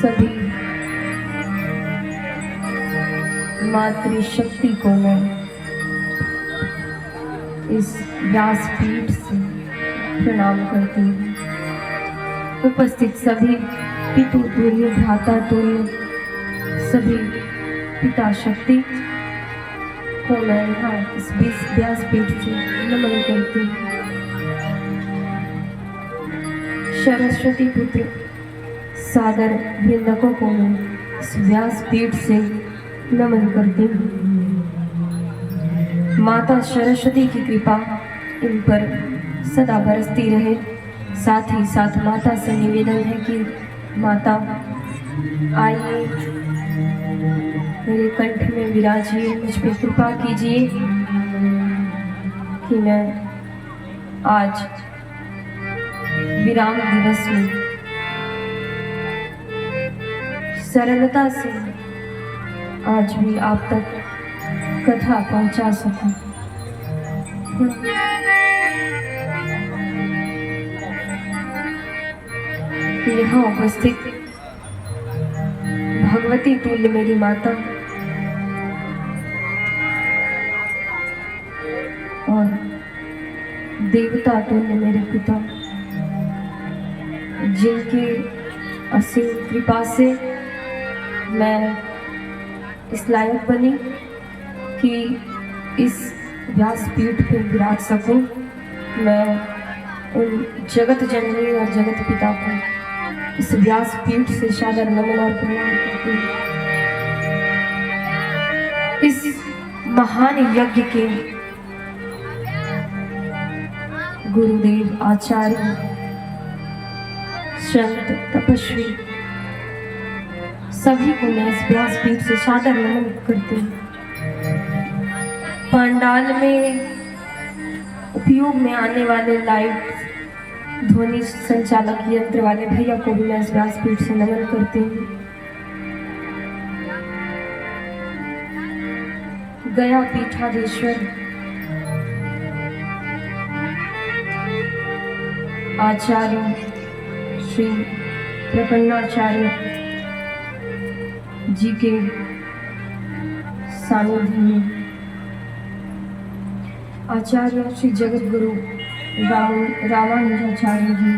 सभी मातृशक्ति को मैं इस व्यासपीठ से प्रणाम करती हूँ। उपस्थित सभी पितु तुल्य भ्राता तुल्य सभी पिता शक्ति को मैं यहाँ इस व्यासपीठ से नमन करती हूँ। सरस्वती पुत्र सागर वृंदकों को मैं इस व्यासपीठ से नमन करती हूँ। माता सरस्वती की कृपा इन पर सदा बरसती रहे। साथ ही साथ माता से निवेदन है कि माता आइए मेरे कंठ में विराजिए, मुझ पर कृपा कीजिए कि मैं आज विराम दिवस में सरलता से आज भी आप तक कथा पहुंचा सकूं। यहाँ उपस्थित भगवती तुल्य मेरी माता और देवता तुल्य मेरे पिता, जिनकी असीम कृपा से मैं इस लायक बनी कि इस व्यासपीठ पर विराज सकूं। मैं उन जगत जननी और जगत पिता को इस व्यासपीठ से सादर नमन और प्रणाम करती हूँ। इस महान यज्ञ के गुरुदेव आचार्य संत तपस्वी सभी को मैं इस व्यासपीठ से सादर नमन करती हूँ। पंडाल में उपयोग में आने वाले लाइट ध्वनि संचालक यंत्र वाले भैया को भी मैं इस व्यासपीठ से नमन करती हूँ। गया पीठाधीश्वर आचार्य श्री प्रपन्नाचार्य जी के सानिध्य में आचार्य श्री जगत गुरु रामानुजाचार्य जी,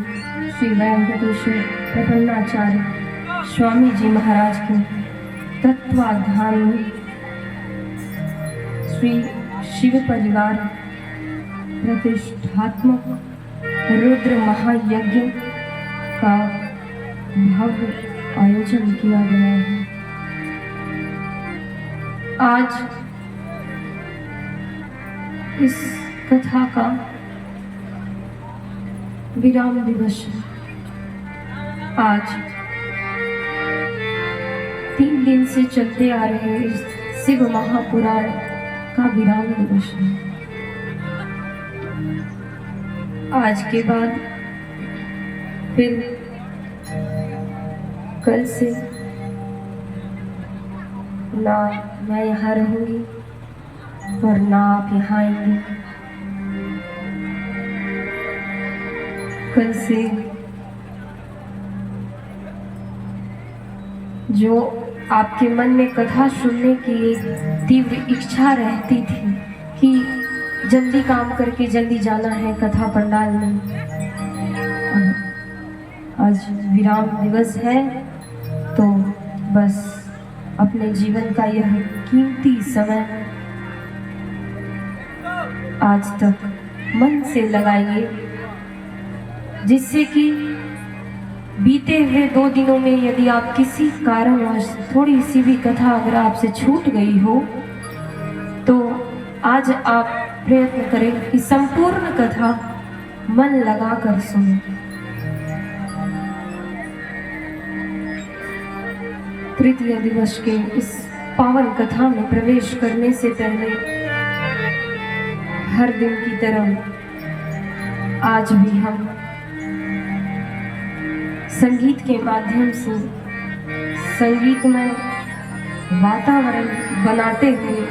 श्री वेंकटेश्वर प्रपन्नाचार्य स्वामी जी महाराज के तत्वाधान में श्री शिव परिवार प्रतिष्ठात्मक रुद्र महायज्ञ का भव्य आयोजन किया गया है। आज इस कथा का विराम दिवस है। आज 3 दिन से चलते आ रहे इस शिव महापुराण का विराम दिवस है। आज के बाद फिर कल से ना मैं यहाँ रहूंगी और ना आप यहाँ आएंगे। कल से जो आपके मन में कथा सुनने की एक तीव्र इच्छा रहती थी कि जल्दी काम करके जल्दी जाना है कथा पंडाल में, आज विराम दिवस है तो बस अपने जीवन का यह कीमती समय आज तक मन से लगाइए, जिससे कि बीते हुए 2 दिनों में यदि आप किसी कारणवश थोड़ी सी भी कथा अगर आपसे छूट गई हो तो आज आप प्रयत्न करें कि संपूर्ण कथा मन लगाकर सुनें। तृतीय दिवस के इस पावन कथा में प्रवेश करने से पहले हर दिन की तरह आज भी हम संगीत के माध्यम से संगीतमय वातावरण बनाते हुए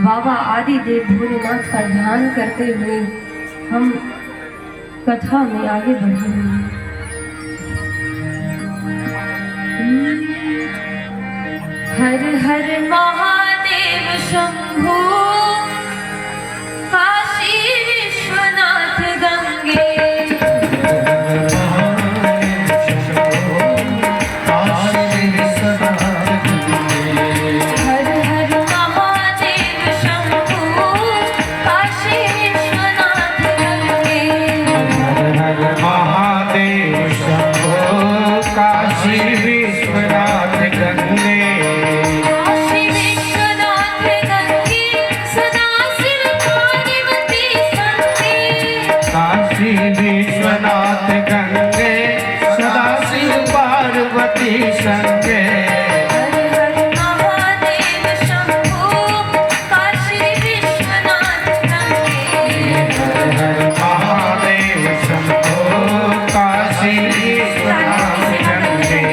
बाबा आदिदेव भोलेनाथ का ध्यान करते हुए हम कथा में आगे बढ़ेंगे। हर हर महादेव शंभो काशी विश्वनाथ गंगे। हर हर महादेव शंभो काशी विश्वनाथ गंगे। हर हर महादेव शंभो काशी विश्वनाथ गंगे। काशी विश्वनाथ गंगे सदा शिव पार्वती संगे। काशी विश्वनाथ गंगे सदा शिव पार्वती संगे। हर हर महादेव शंभो काशी विश्वनाथ गंगे। हर हर महादेव शंभो काशी विश्वनाथ गंगे।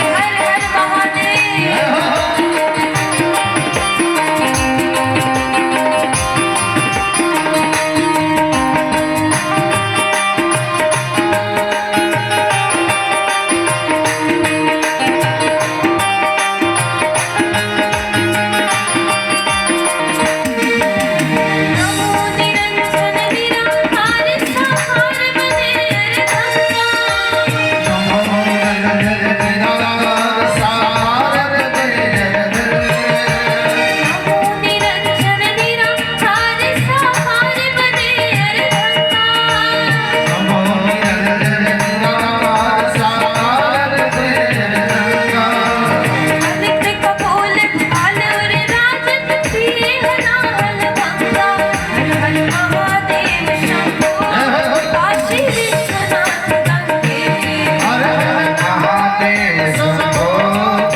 हर हर महादेव। नमो निरंजन निराकार साकार बने नमो निरंजन निराकार साकार बने अदित्य कपोल भाल और राजन प्रिय हलाल गंगा। हर हर महादेव शंभो काशी विश्वनाथ गंगे। हर हर महादेव शंभो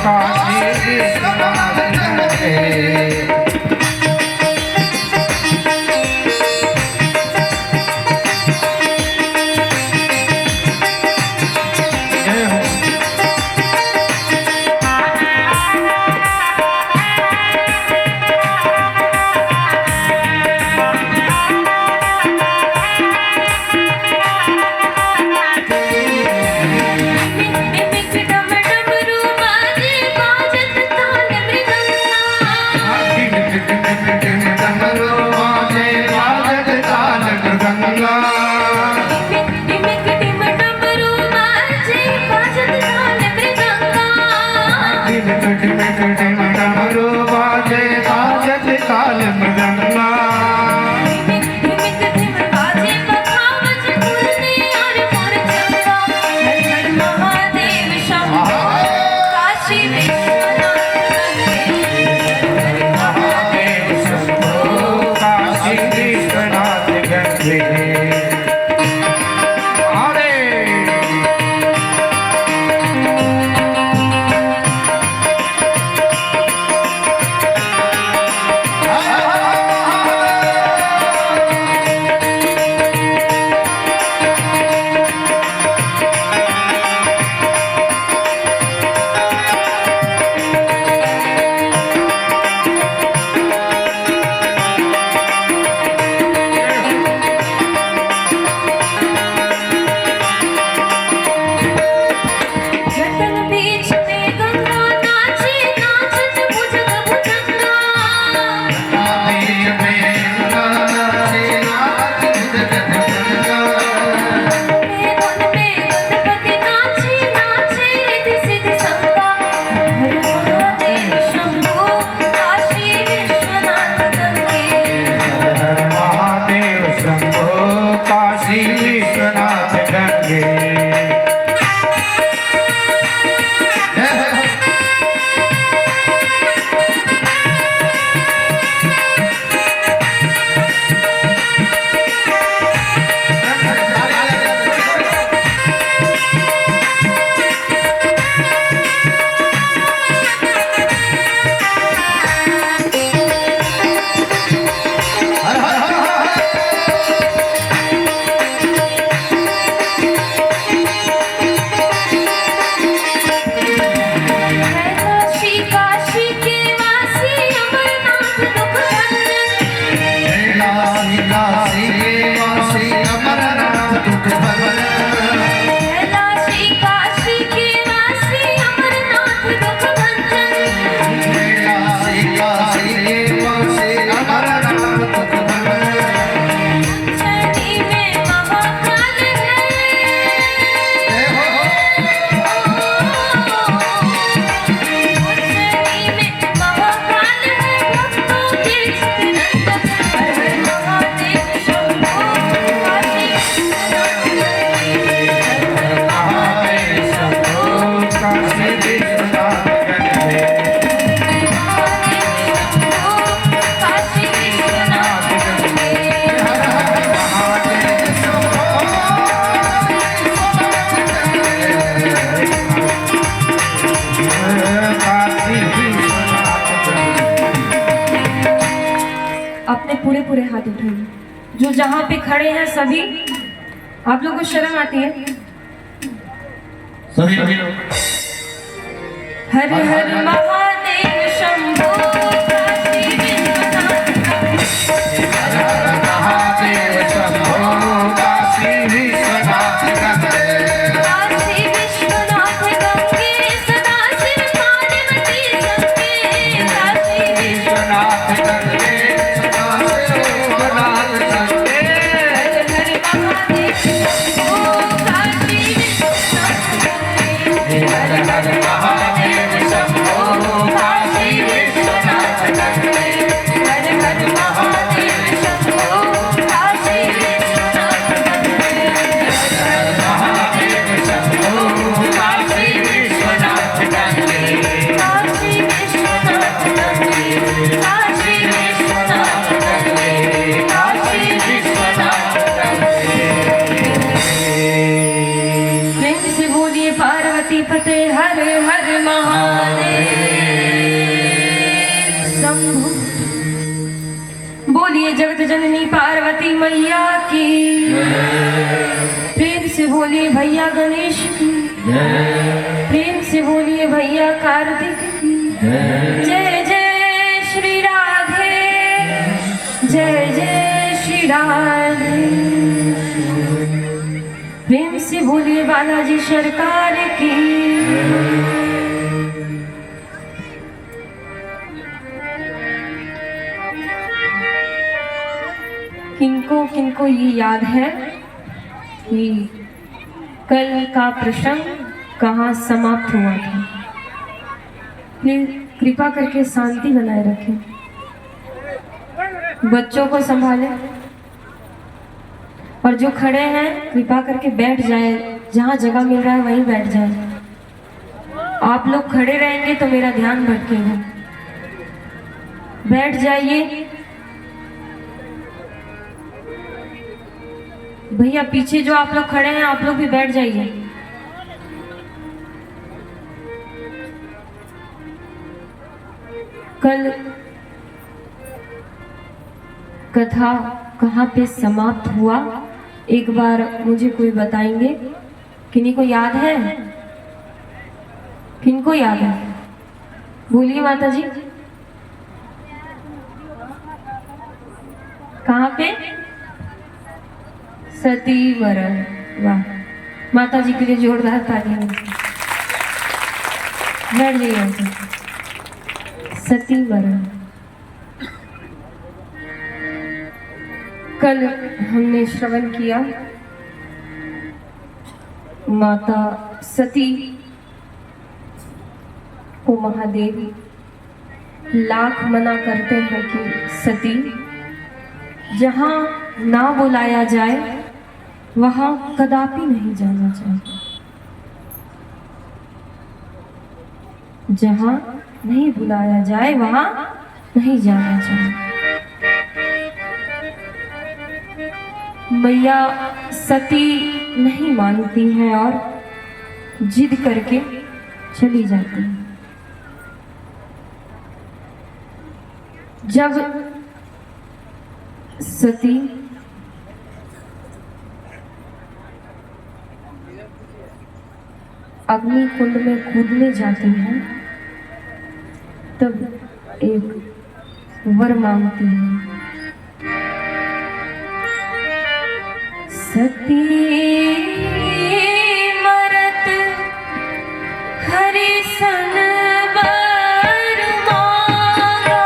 काशी विश्वनाथ गंगे। जय हो। मिमिक डम डमरू बाजे बाजत ताल मृदंगा। डमरू बाजे बाजत ताल मृदंगा। मिमिक डिम डमरू बाजे बाजत ताल मृदंगा। डमरू बाजे बाजत ताल मृदंगा। मिमिक डिम बाजे बखावज फूलने और मोर चंगा। हर हर महादेव शंभो काशी विश्वनाथ गंगे। हर हर महादेव शंभो काशी विश्वनाथ गंगे। हरे मत उठाइए। जो जहाँ पे खड़े हैं सभी, आप लोगों को शर्म आती है? सभी हर हर महादेव शंभो काशी विश्वनाथ महादेव शंभो काशी विश्वनाथ गंगे काशी विश्वनाथ गंगे सदा शिव पार्वती संगे काशी विश्वनाथ गंगे सदा शिवनाथ गंगे हर हर महादेव शंभो काशी विश्वनाथ गंगे हर हर महादेव शंभो काशी विश्वनाथ गंगे हर हर महादेव शंभो काशी विश्वनाथ गंगे महादेव शंभो काशी विश्वनाथ गंगे काशी विश्वनाथ गंगे काशी विश्वनाथ गंगे काशी विश्वनाथ प्रेम से बोलिए पार्वती पते हर हर महादेव शंभु। बोलिए जगत जननी पार्वती मैया की। प्रेम से बोलिए भैया गणेश की। प्रेम से बोलिए भैया कार्तिक की। जय जय श्री राधे, जय जय श्री राधे। प्रेम से बोलिए बालाजी सरकार की। किनको किनको ये याद है कि कल का प्रसंग कहाँ समाप्त हुआ था? प्लीज कृपा करके शांति बनाए रखें, बच्चों को संभालें और जो खड़े हैं कृपा करके बैठ जाए, जहाँ जगह मिल रहा है वहीं बैठ जाए। आप लोग खड़े रहेंगे तो मेरा ध्यान भटकेगा। बैठ जाइए। भैया पीछे जो आप लोग खड़े हैं आप लोग भी बैठ जाइए। कल कथा कहाँ पे समाप्त हुआ एक बार मुझे कोई बताएंगे? किन्हीं को याद है? किनको याद है? बोलिए माता जी। कहाँ पे? सती वरण। वाह, माता जी के लिए जोरदार ताली। बैठ जाइए। सती वरण। कल हमने श्रवण किया माता सती को महादेव लाख मना करते हैं कि सती जहाँ ना बुलाया जाए वहाँ कदापि नहीं जाना चाहिए। जहाँ नहीं बुलाया जाए वहाँ नहीं जाना चाहिए। मैया सती नहीं मानती हैं और जिद करके चली जाती है। जब सती अग्नि कुंड में कूदने जाती हैं तब एक वर मांगती है। सती मरत हरिसन वर मांगा।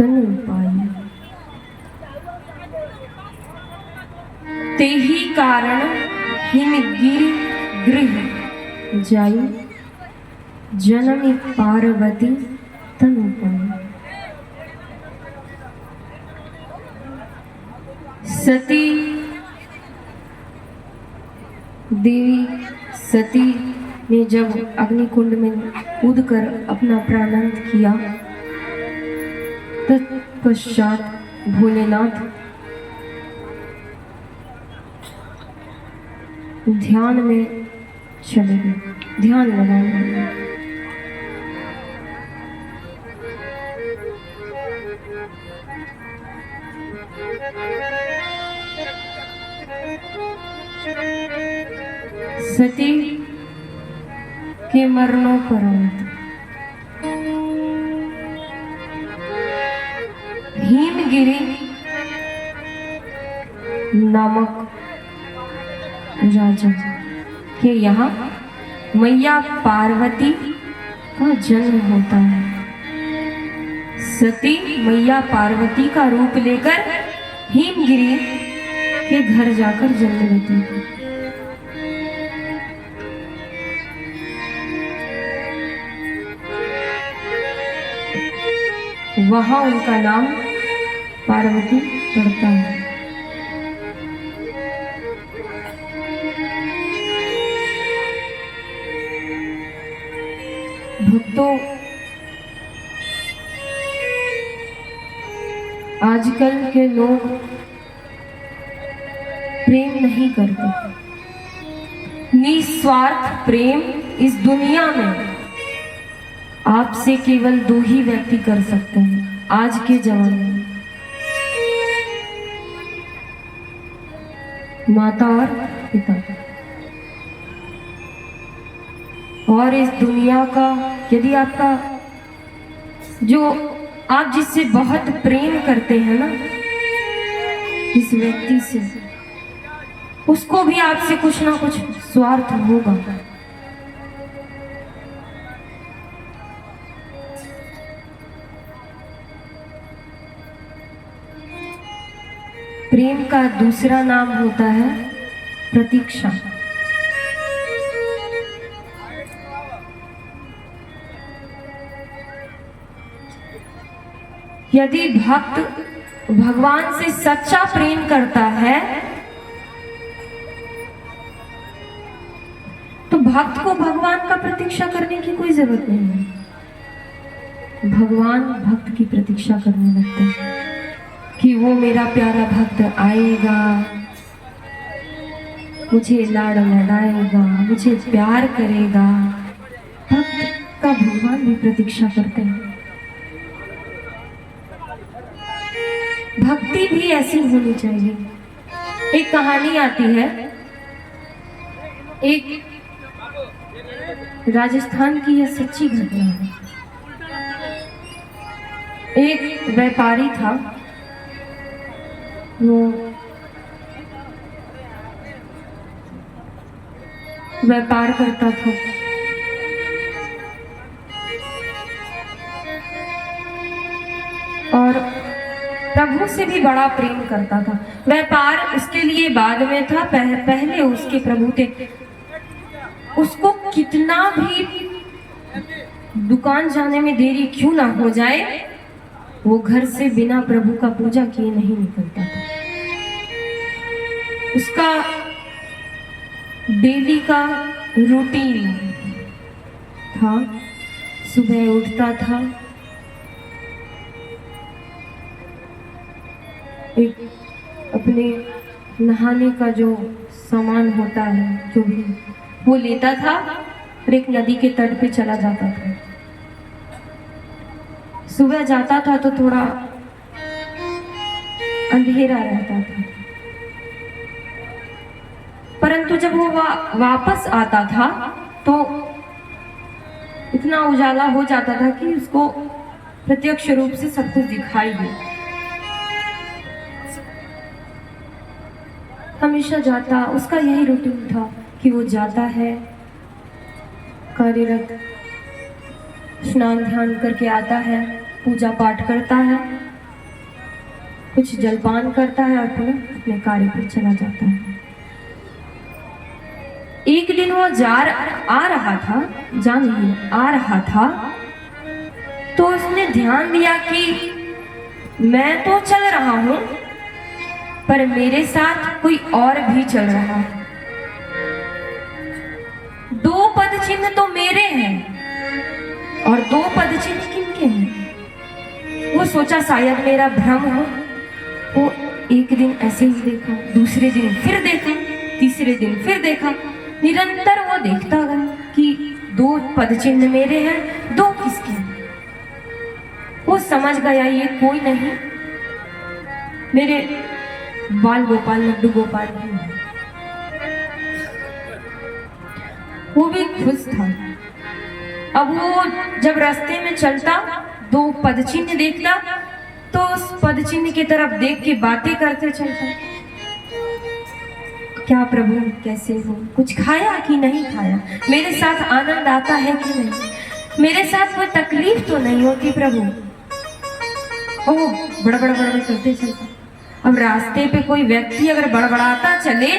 तनु पाई। तेहि कारण हिमगिरि गृह जाई, जनमी पार्वती तनु पाई। सती देवी सती ने जब अग्निकुंड में कूदकर अपना प्राणांत किया, तत्पश्चात भोलेनाथ ध्यान में चले गए, ध्यान लगाने लगे। सती के मरणोपरांत हिमगिरि नामक राजा के यहाँ मैया पार्वती का जन्म होता है। सती मैया पार्वती का रूप लेकर हिमगिरि के घर जाकर जन्म लेती है। वहां उनका नाम पार्वती पड़ता है। भक्तों, आजकल के लोग प्रेम नहीं करते। निस्वार्थ प्रेम इस दुनिया में आपसे केवल दो ही व्यक्ति कर सकते हैं आज के जमाने में, माता और पिता। और इस दुनिया का यदि आपका जो आप जिससे बहुत प्रेम करते हैं ना, जिस व्यक्ति से, उसको भी आपसे कुछ ना कुछ स्वार्थ होगा। प्रेम का दूसरा नाम होता है प्रतीक्षा। यदि भक्त भगवान से सच्चा प्रेम करता है तो भक्त को भगवान का प्रतीक्षा करने की कोई जरूरत नहीं है। भगवान भक्त की प्रतीक्षा करने लगते हैं कि वो मेरा प्यारा भक्त आएगा, मुझे लाड़ लड़ाएगा, मुझे प्यार करेगा। भक्त का भगवान भी प्रतीक्षा करते हैं। भक्ति भी ऐसी होनी चाहिए। एक कहानी आती है, एक राजस्थान की यह सच्ची घटना है। एक व्यापारी था, वो व्यापार करता था। और प्रभु से भी बड़ा प्रेम करता था। व्यापार उसके लिए बाद में था, पहले उसके प्रभु थे। उसको कितना भी दुकान जाने में देरी क्यों ना हो जाए, वो घर से बिना प्रभु का पूजा किए नहीं निकलता था। उसका डेली का रूटीन था, सुबह उठता था, एक अपने नहाने का जो सामान होता है जो भी, वो लेता था और एक नदी के तट पे चला जाता था। सुबह जाता था तो थोड़ा अंधेरा रहता था, परंतु जब वो वापस आता था तो इतना उजाला हो जाता था कि उसको प्रत्यक्ष रूप से सब कुछ दिखाई दे। हमेशा जाता, उसका यही रूटीन था कि वो जाता है, कार्यरत, स्नान ध्यान करके आता है, पूजा पाठ करता है कुछ जलपान करता है और पुनः अपने कार्य पर चला जाता है। एक दिन वो आ रहा था तो उसने ध्यान दिया कि मैं तो चल रहा हूं पर मेरे साथ कोई और भी चल रहा है। 2 पद चिन्ह तो मेरे हैं और 2 पद चिन्ह किनके हैं? वो सोचा शायद मेरा भ्रम हो। वो एक दिन ऐसे ही देखा, दूसरे दिन फिर देखा, तीसरे दिन फिर देखा। निरंतर वो देखता गया कि 2 पद चिन्ह मेरे हैं, 2 किसके हैं? वो समझ गया ये कोई नहीं, मेरे बाल गोपाल लड्डू गोपाल ही हैं। वो भी खुश था। अब वो जब रास्ते में चलता 2 पद चिन्ह देखता तो उस पद चिन्ह की तरफ देख के बातें करते चलता। क्या प्रभु कैसे हो? कुछ खाया कि नहीं खाया? मेरे साथ आनंद आता है कि नहीं? मेरे साथ कोई तकलीफ तो नहीं होती प्रभु? ओह, बड़बड़ करते चलता। अब रास्ते पे कोई व्यक्ति अगर बड़बड़ाता चले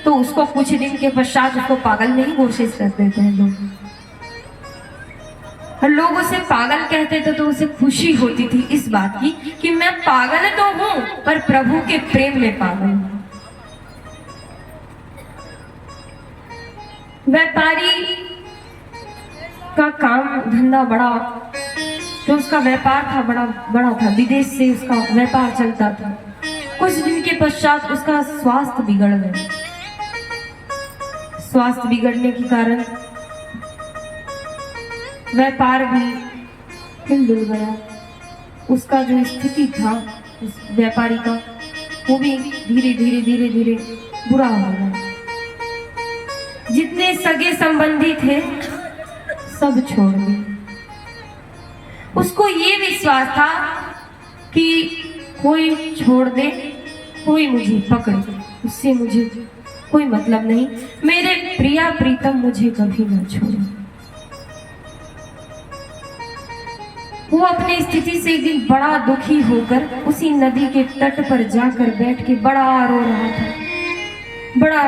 तो उसको कुछ दिन के पश्चात उसको पागल नहीं घोषित कर देते हैं लोग। और लोग उसे पागल कहते थे तो उसे खुशी होती थी इस बात की कि मैं पागल तो हूं पर प्रभु के प्रेम में पागल हूं। व्यापारी का काम धंधा बड़ा, जो उसका व्यापार था बड़ा था, विदेश से उसका व्यापार चलता था। कुछ दिन के पश्चात उसका स्वास्थ्य बिगड़ गया। स्वास्थ्य बिगड़ने के कारण व्यापार भी हिल गया। उसका जो स्थिति था उस व्यापारी का, वो भी धीरे धीरे बुरा हो गया। जितने सगे संबंधी थे सब छोड़ दिए। उसको ये विश्वास था कि कोई छोड़ दे, कोई मुझे पकड़ दे, उससे मुझे कोई मतलब नहीं, मेरे प्रिया प्रीतम मुझे कभी न छोड़े। वो अपनी स्थिति से एक दिन बड़ा दुखी होकर उसी नदी के तट पर जाकर बैठ के बड़ा रो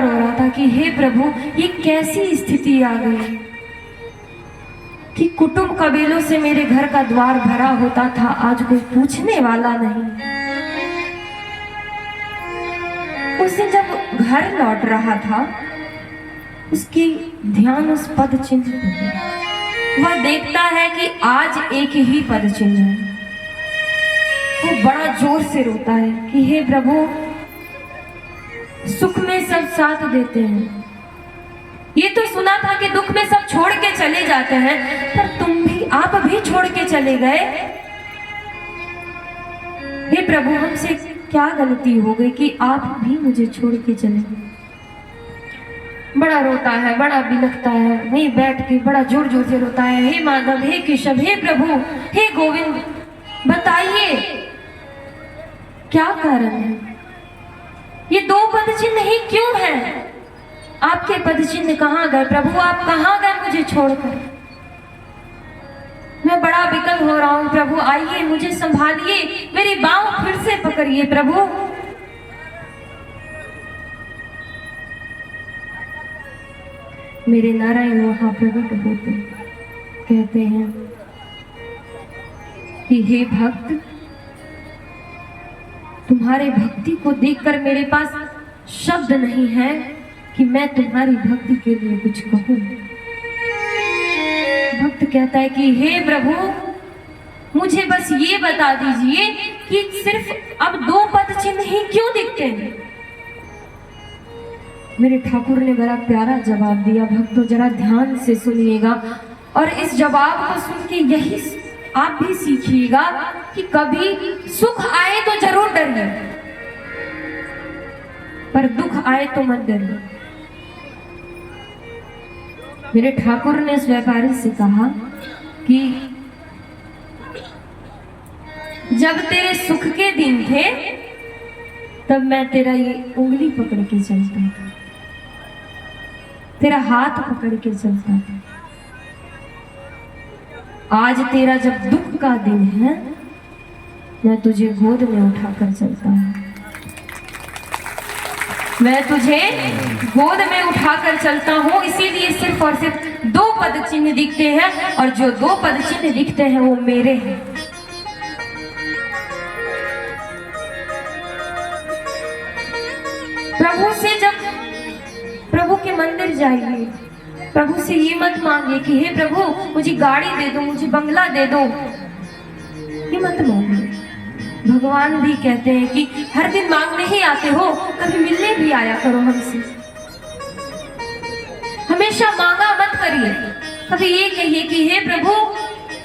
रहा था कि हे प्रभु, ये कैसी स्थिति आ गई कि कुटुंब कबीलों से मेरे घर का द्वार भरा होता था, आज कोई पूछने वाला नहीं। उसे जब घर लौट रहा था उसकी ध्यान उस पद चिन्ह पर गया। वह देखता है कि आज एक ही पद चिन्ह है। वो बड़ा जोर से रोता है कि हे प्रभु, सुख में सब साथ देते हैं, ये तो सुना था कि दुख में सब छोड़ के चले जाते हैं, पर आप भी छोड़ के चले गए। हे प्रभु, हमसे क्या गलती हो गई कि आप भी मुझे छोड़ के चले गए? बड़ा रोता है, बड़ा बिलखता है, वहीं बैठ के बड़ा जोर जोर से रोता है, हे माधव, हे केशव, हे प्रभु, हे गोविंद, बताइए क्या कारण है? ये 2 पद चिन्ह ही क्यों है? आपके पद चिन्ह कहाँ गए प्रभु? आप कहाँ गए मुझे छोड़कर? मैं बड़ा विकल हो रहा हूँ प्रभु, आइए मुझे संभालिए, मेरी बाँह फिर से पकड़िए प्रभु। मेरे नारायण वहां प्रकट होते कहते हैं कि हे भक्त, तुम्हारे भक्ति को देखकर मेरे पास शब्द नहीं है कि मैं तुम्हारी भक्ति के लिए कुछ कहूं। भक्त कहता है कि हे प्रभु, मुझे बस ये बता दीजिए कि सिर्फ अब 2 पद चिन्ह ही क्यों दिखते हैं? मेरे ठाकुर ने बड़ा प्यारा जवाब दिया। भक्तों, जरा ध्यान से सुनिएगा और इस जवाब को सुन के यही आप भी सीखिएगा कि कभी सुख आए तो जरूर डरिए, पर दुख आए तो मत डरिए। मेरे ठाकुर ने इस व्यापारी से कहा कि जब तेरे सुख के दिन थे तब मैं तेरा ये उंगली पकड़ के चलता था, तेरा हाथ पकड़ के चलता था। आज तेरा जब दुख का दिन है मैं तुझे गोद में उठाकर चलता हूँ, मैं तुझे गोद में उठाकर चलता हूँ। इसीलिए सिर्फ और सिर्फ 2 पद चिन्ह दिखते हैं, और जो 2 पद चिन्ह दिखते हैं वो मेरे हैं। प्रभु से जब प्रभु के मंदिर जाइए, प्रभु से ये मत मांगिए कि हे प्रभु मुझे गाड़ी दे दो, मुझे बंगला दे दो, ये मत मांगिए। भगवान भी कहते हैं कि हर दिन मांगने ही आते हो, कभी मिलने भी आया करो हमसे। हमेशा मांगा मत करिए, कभी ये कहिए कि हे प्रभु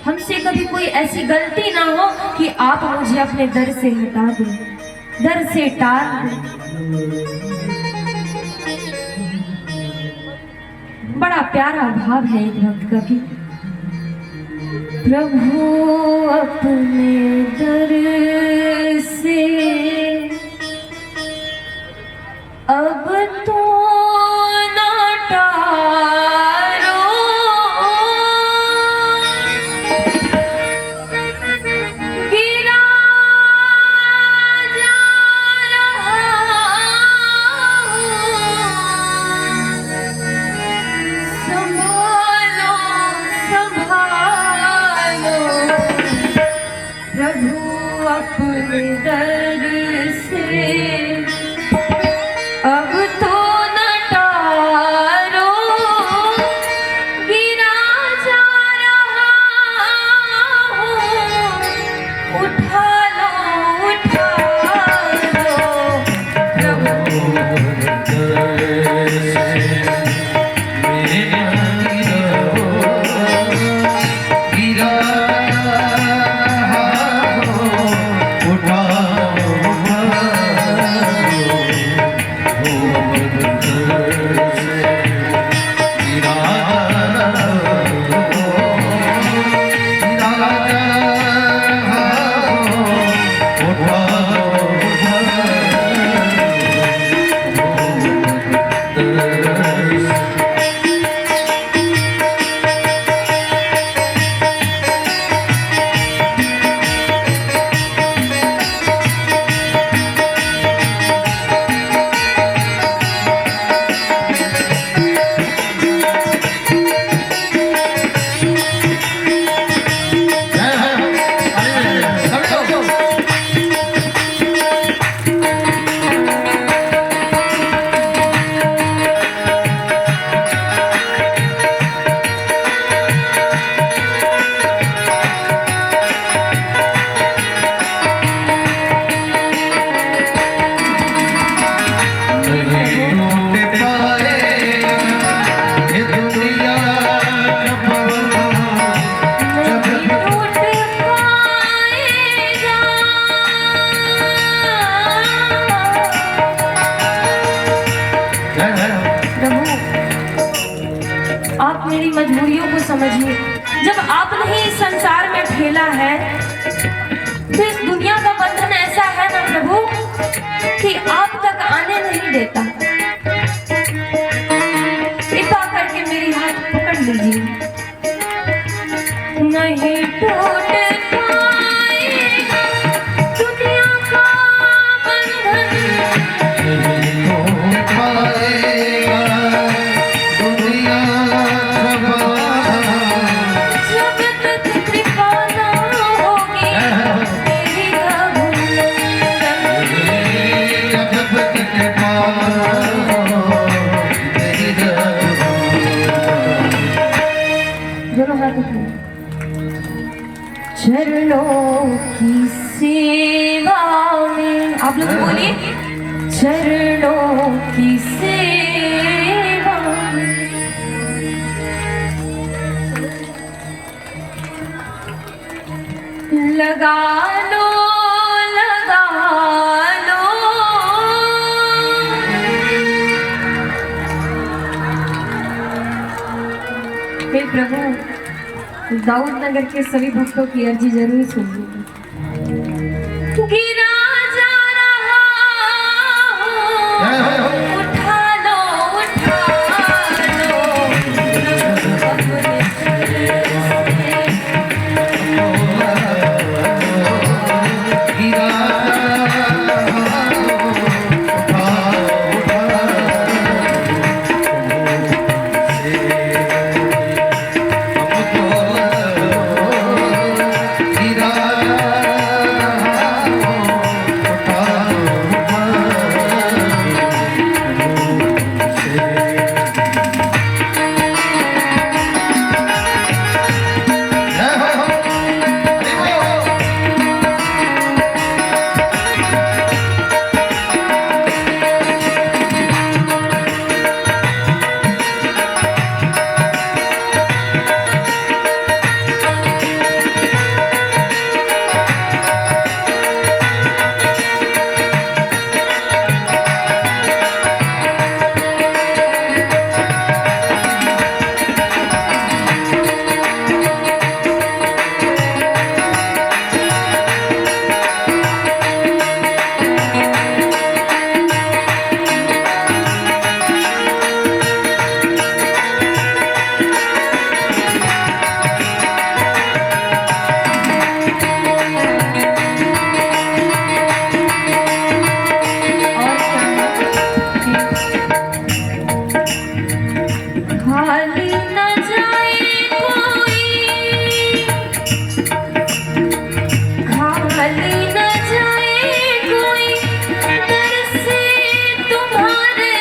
हमसे कभी कोई ऐसी गलती ना हो कि आप मुझे अपने दर से हटा दें, दर से टाल दें। बड़ा प्यारा भाव है एक भक्त का कि प्रभु अपने दर से अब तो ना टारो, गिरा जा रहा संभालो संभालो, प्रभु अपने दर से अब तो न टारो, गिरा जा रहा हूँ, उठा लो आप मेरी मजबूरियों को समझिए। जब आपने ही इस संसार में ठेला है तो इस दुनिया का बंधन ऐसा है ना प्रभु कि आप तक आने नहीं देता। कृपा करके मेरी हाथ पकड़ लीजिए। नहीं टूट पाएगा दुनिया का बंधन, जब तक कृपा ना होगी तेरी दोनों हाथ उठाइए। चरणों की सेवा में आप लोग बोलिए, चरणों की सेवा में लगा लो लगा लो, हे प्रभु दाऊद नगर के सभी भक्तों की अर्जी जरूर सुनिए। गिरा जा रहा हूँ, उठा लो अपने भली न जाए कोई दर से तुम्हारे,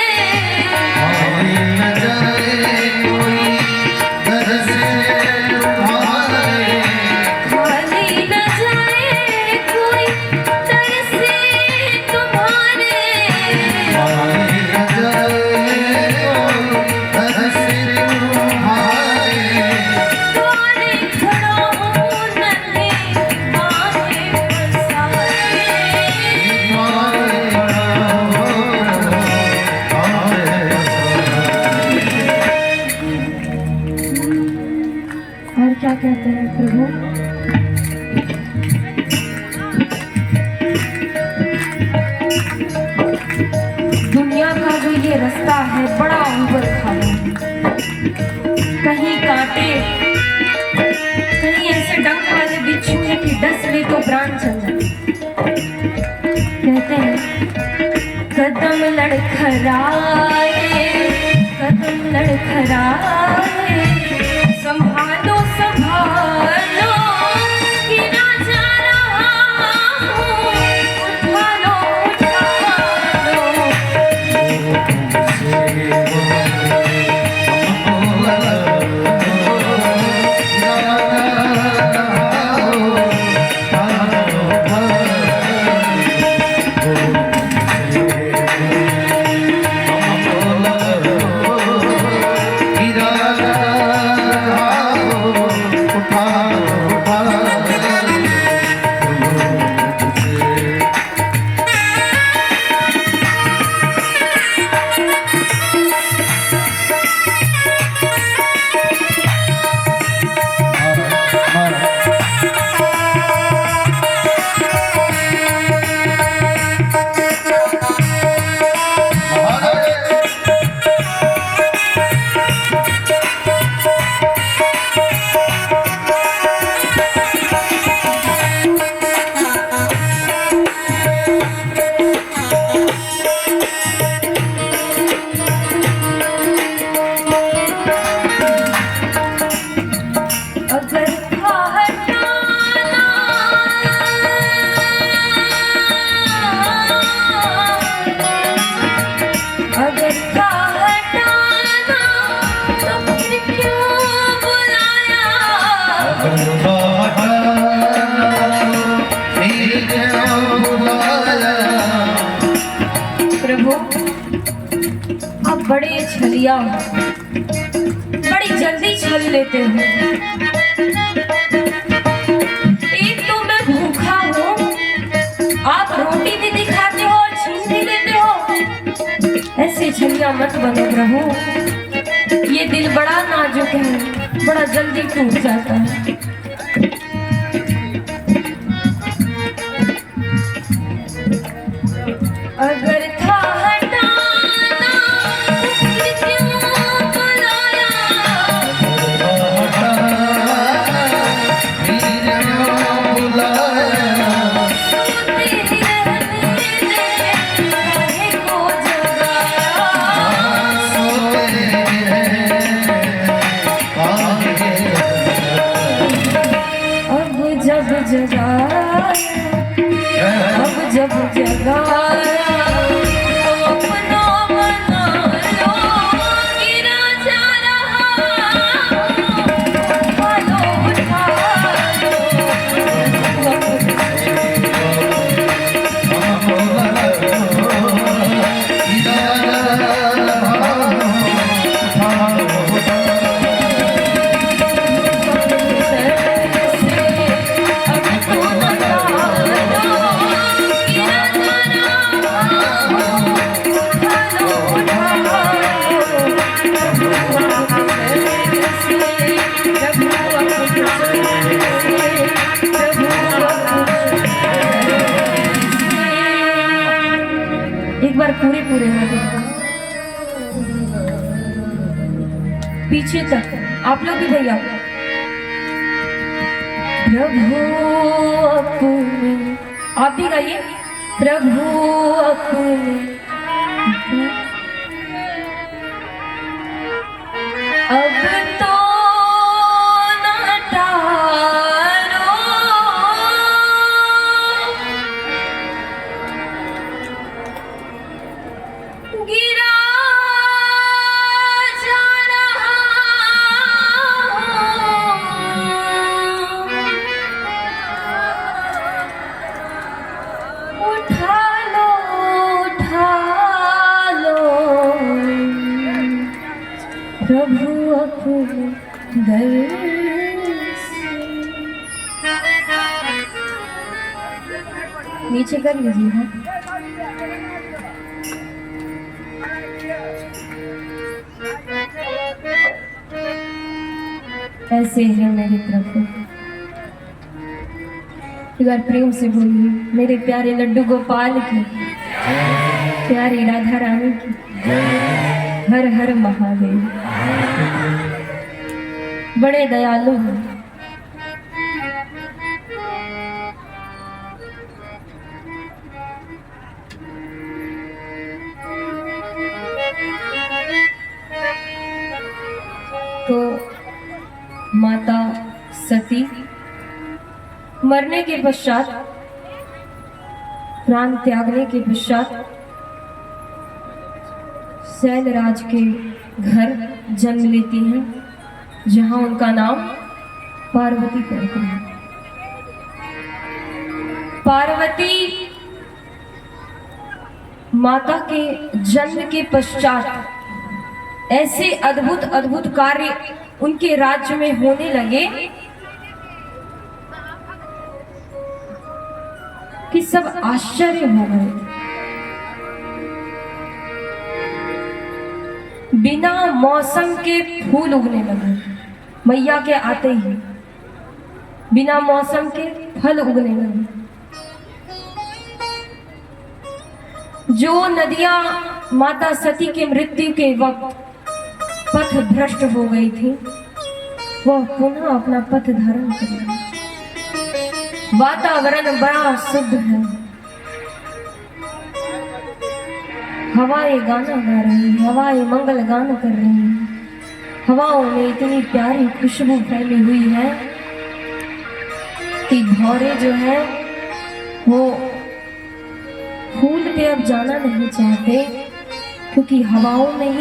भली न जाए कोई दर से तुम्हारे, भली न जाए कोई दर से तुम्हारे, भली न जाए कोई दर से तुम्हारे, द्वारे खड़ा हूँ नन्हे बाहे पसारे। तुम्हारे खड़ा हो आए और क्या कहते हैं प्रभु? दुनिया का जो ये रास्ता है बड़ा उबड़ खाबड़ है, कहीं कांटे, कहीं ऐसे डंक वाले बिच्छू है कि डस ले तो प्राण चल जाए। कहते हैं कदम लड़खड़ाए, कदम लड़खड़ाए, संभालो संभालो गिरा जा रहा हूँ, उठा लो उठा लो। अगर था हटाना, अगर था हटाना तो फिर क्यों बुलाया? प्रभु आप बड़े छलिया, बड़ी जल्दी छल लेते हो। एक तो मैं भूखा हूँ, आप रोटी भी दिखाते हो और छीन भी लेते हो। ऐसे छलिया मत बनो प्रभु, ये दिल बड़ा नाजुक है, बड़ा जल्दी टूट जाता है। अगर था हटाना फिर क्यों बुलाया? सोते रहने दे, काहे को जगाया? अब जब जगाया, अब जब जगाया तो अपना बना लो, गिरा जा रहा हूँ, उठा लो उठा लो। अब तो बता दो, गिरा जा रहा एक बार पूरे पूरे हाथ पीछे तक आप लोग भी भैया। प्रभु अपने, आप भी गाइए। प्रभु अपने अब तो न टारो, उठा लो प्रभु अपने दर से। नीचे कर लीजिए। हाँ, ऐसे है मेरे प्रभु। एक बार प्रेम से बोलिए, मेरे प्यारे लड्डू गोपाल की, प्यारी राधा रानी की, हर हर महादेव। बड़े दयालु हैं। तो माता सती मरने के पश्चात, प्राण त्यागने के पश्चात शैलराज के घर जन्म लेती हैं, जहां उनका नाम पार्वती पड़ता है। पार्वती माता के जन्म के पश्चात ऐसे अद्भुत अद्भुत कार्य उनके राज्य में होने लगे कि सब आश्चर्य हो गए। बिना मौसम के फूल उगने लगे, मैया के आते ही बिना मौसम के फल उगने लगे। जो नदियां माता सती के मृत्यु के वक्त पथ भ्रष्ट हो गई थी, वह पुनः अपना पथ धारण कर गई। वातावरण बड़ा शुद्ध है, हवाएं गाना गा रही हैं, हवाएं मंगल गान कर रही हैं। हवाओं में इतनी प्यारी खुशबू फैली हुई है कि भौरे जो है वो फूल पे अब जाना नहीं चाहते, क्योंकि हवाओं में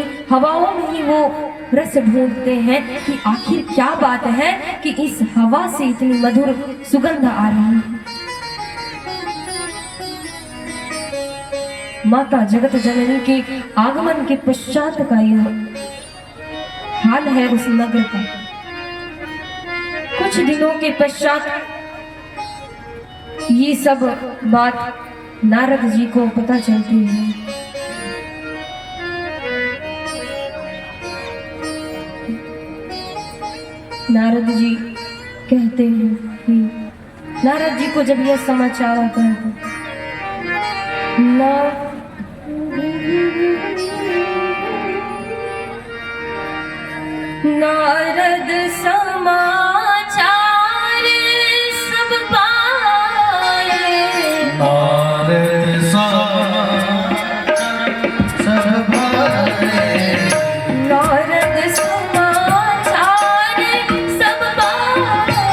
ही वो रस ढूंढते हैं कि आखिर क्या बात है कि इस हवा से इतनी मधुर सुगंध आ रही है। माता जगत जननी के आगमन के पश्चात का यह हाल है उस नगर का। कुछ दिनों के पश्चात ये सब बात नारद जी को पता चलती है। नारद जी कहते हैं कि नारद जी को जब यह समाचार आता है नारद समाचार सब पाए, नारद सब पाए, नारद समाचार सब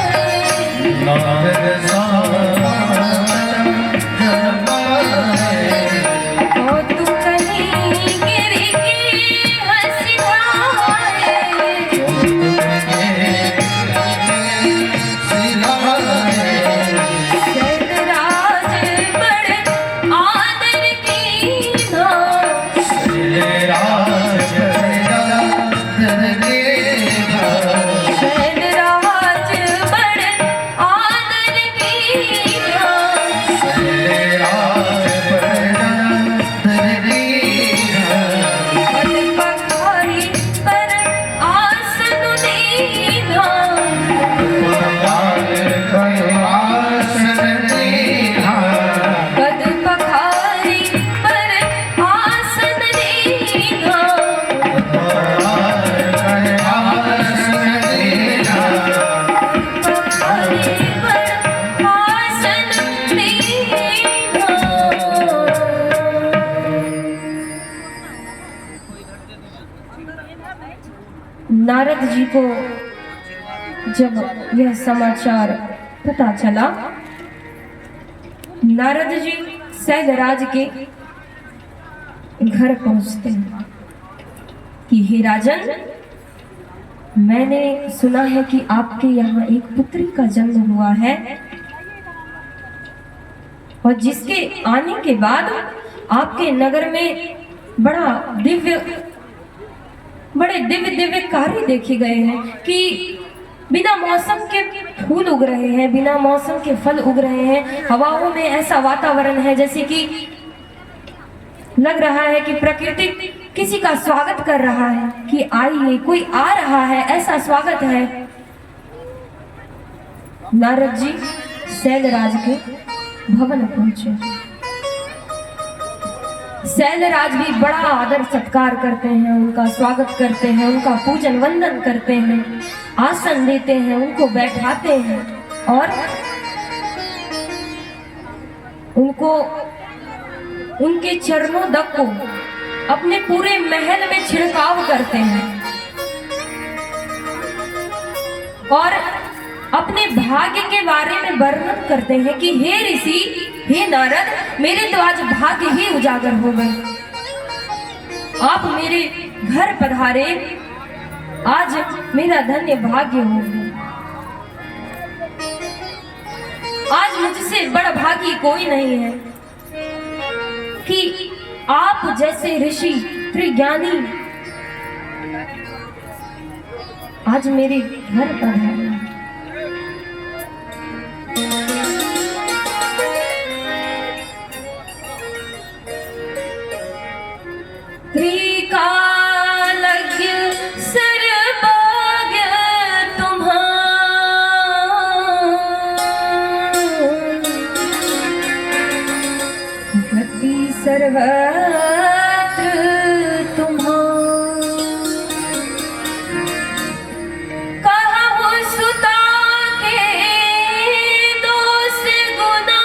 पाए, नारद नारद जी को जब यह समाचार पता चला, नारद जी शैलराज के घर पहुंचते हैं कि हे राजन, मैंने सुना है कि आपके यहाँ एक पुत्री का जन्म हुआ है। और जिसके आने के बाद आपके नगर में बड़े दिव्य दिव्य कार्य देखे गए हैं कि बिना मौसम के फूल उग रहे हैं, बिना मौसम के फल उग रहे हैं। हवाओं में ऐसा वातावरण है जैसे कि लग रहा है कि प्रकृति किसी का स्वागत कर रहा है कि आइए, कोई आ रहा है, ऐसा स्वागत है। नारद जी शैलराज के भवन पहुंचे। शैलराज भी बड़ा आदर सत्कार करते हैं, उनका स्वागत करते हैं, उनका पूजन वंदन करते हैं, आसन देते हैं, उनको बैठाते हैं और उनको उनके चरणों तक को अपने पूरे महल में छिड़काव करते हैं और अपने भाग्य के बारे में वर्णन करते हैं कि हे ऋषि, हे नारद, मेरे तो आज भाग्य ही उजागर हो गए। आप मेरे घर पधारे, आज मेरा धन्य भाग्य हो गया। आज मुझसे बड़ा भागी कोई नहीं है कि आप जैसे ऋषि त्रिज्ञानी आज मेरे घर पधारे। त्रिकालज्ञ सर्वज्ञ गति सर्वत्र कहु सुता के दोष गुना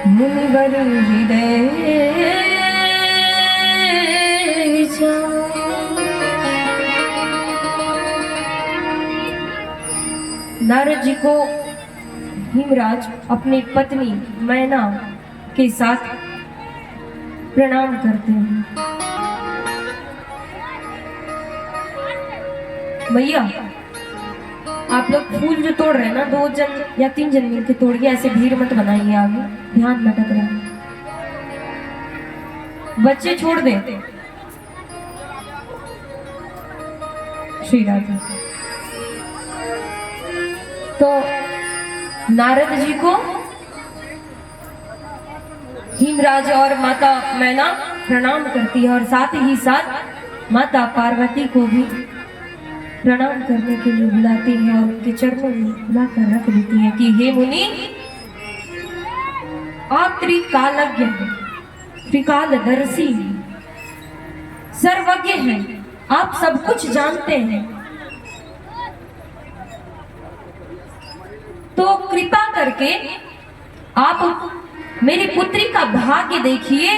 मुनिवर हृदय नारद जी को हिमराज अपनी पत्नी मैना के साथ प्रणाम करते हैं। भैया, आप लोग फूल जो तोड़ रहे हैं ना, 2 जन या 3 जन मिलकर तोड़िए, ऐसे भीड़ मत बनाइए, आगे ध्यान भटक रहा है। बच्चे छोड़ दें। श्री राधे। तो नारद जी को हिमराज और माता मैना प्रणाम करती है और साथ ही साथ माता पार्वती को भी प्रणाम करने के लिए बुलाती है और उनके चरणों में बुलाकर रख देती है कि हे मुनि, आप त्रिकालज्ञ हैं, त्रिकालदर्शी हैं, सर्वज्ञ हैं, आप सब कुछ जानते हैं। तो कृपा करके आप मेरी पुत्री का भाग्य देखिए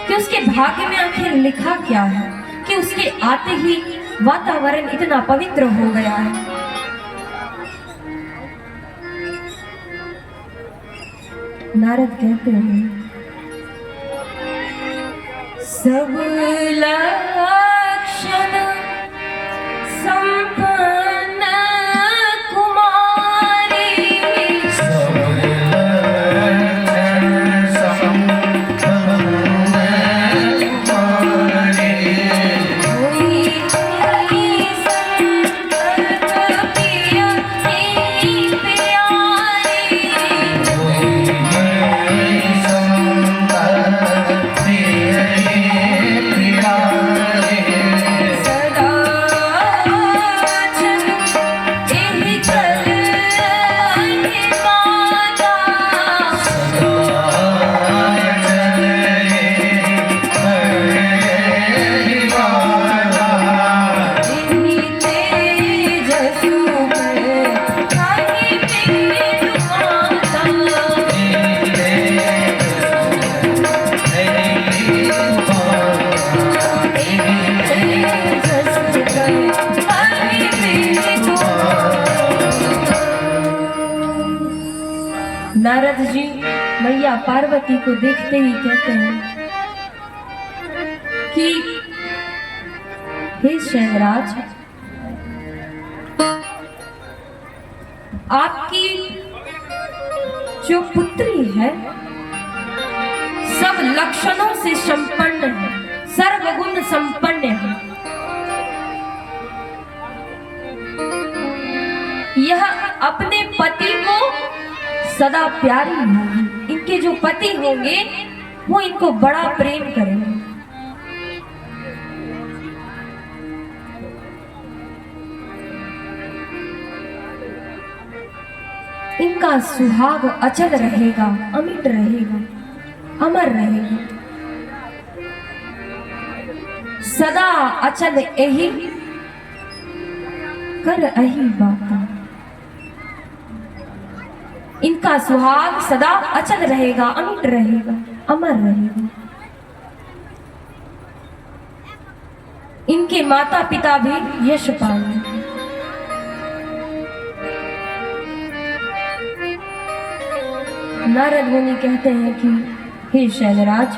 कि उसके भाग्य में आखिर लिखा क्या है कि उसके आते ही वातावरण इतना पवित्र हो गया है। नारद कहते हैं, सब लक्षण संपन्न कुमारी, सब लक्षण संपन्न कुमारी, कोई संकल्प प्रिय ही प्यारी, कोई संकल्प प्रिय ही प्यारी, सदा जन एहि कल एहि माता, एहि तेजसु पर काहि प्रीत माता, नारद जी मैया पार्वती को देखते ही कहते हैं, कि हे शैलराज, आपकी जो पुत्री है सब लक्षणों से संपन्न है, सर्वगुण संपन्न है। यह अपने पति को सदा प्यारी होगी। इनके जो पति होंगे वो इनको बड़ा प्रेम करेंगे। इनका सुहाग अचल रहेगा, अमिट रहेगा, अमर रहेगा। सदा अचल यही कर अही बात। इनका सुहाग सदा अचल रहेगा, अमिट रहेगा, अमर रहेगा। इनके माता पिता भी यश पाएंगे। नारद मुनि कहते हैं कि हे शैलराज,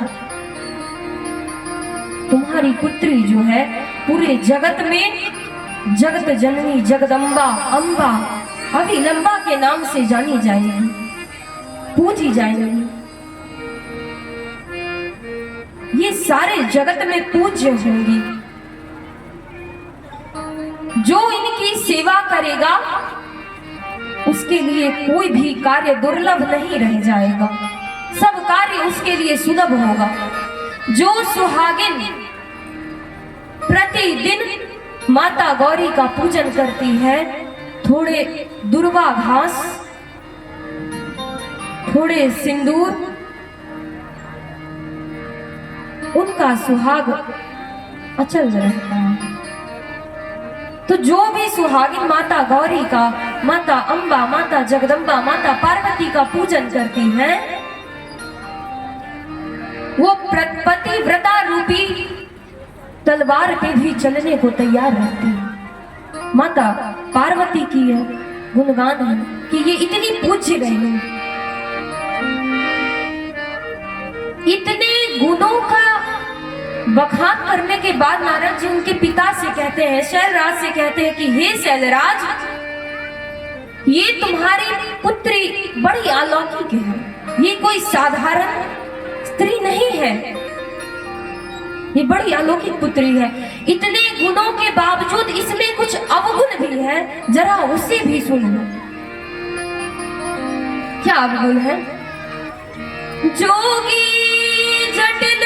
तुम्हारी पुत्री जो है पूरे जगत में जगत जननी जगदम्बा अम्बा अभिलंबा के नाम से जानी जाएगी, पूजी जाएगी। ये सारे जगत में पूज्य होंगी। जो इनकी सेवा करेगा उसके लिए कोई भी कार्य दुर्लभ नहीं रह जाएगा, सब कार्य उसके लिए सुलभ होगा। जो सुहागिन प्रतिदिन माता गौरी का पूजन करती है, थोड़े दुर्वा घास, थोड़े सिंदूर, उनका सुहाग अचल रहता है। तो जो भी सुहागिन माता गौरी का, माता अम्बा, माता जगदम्बा, माता पार्वती का पूजन करती है, वो पतिव्रता रूपी तलवार पे भी चलने को तैयार रहती है। माता पार्वती की है गुणगान है कि ये इतनी पूज्य रही, इतने गुणों का बखान करने के बाद नारद जी उनके पिता से कहते हैं, शैलराज से कहते हैं कि हे शैलराज, ये तुम्हारी पुत्री बड़ी अलौकिक है, ये कोई साधारण स्त्री नहीं है, ये बड़ी अलौकिक पुत्री है। इतने गुणों के बावजूद इसमें कुछ अवगुण भी है, जरा उसे भी सुन लो। क्या अवगुण है? जोगी जटिल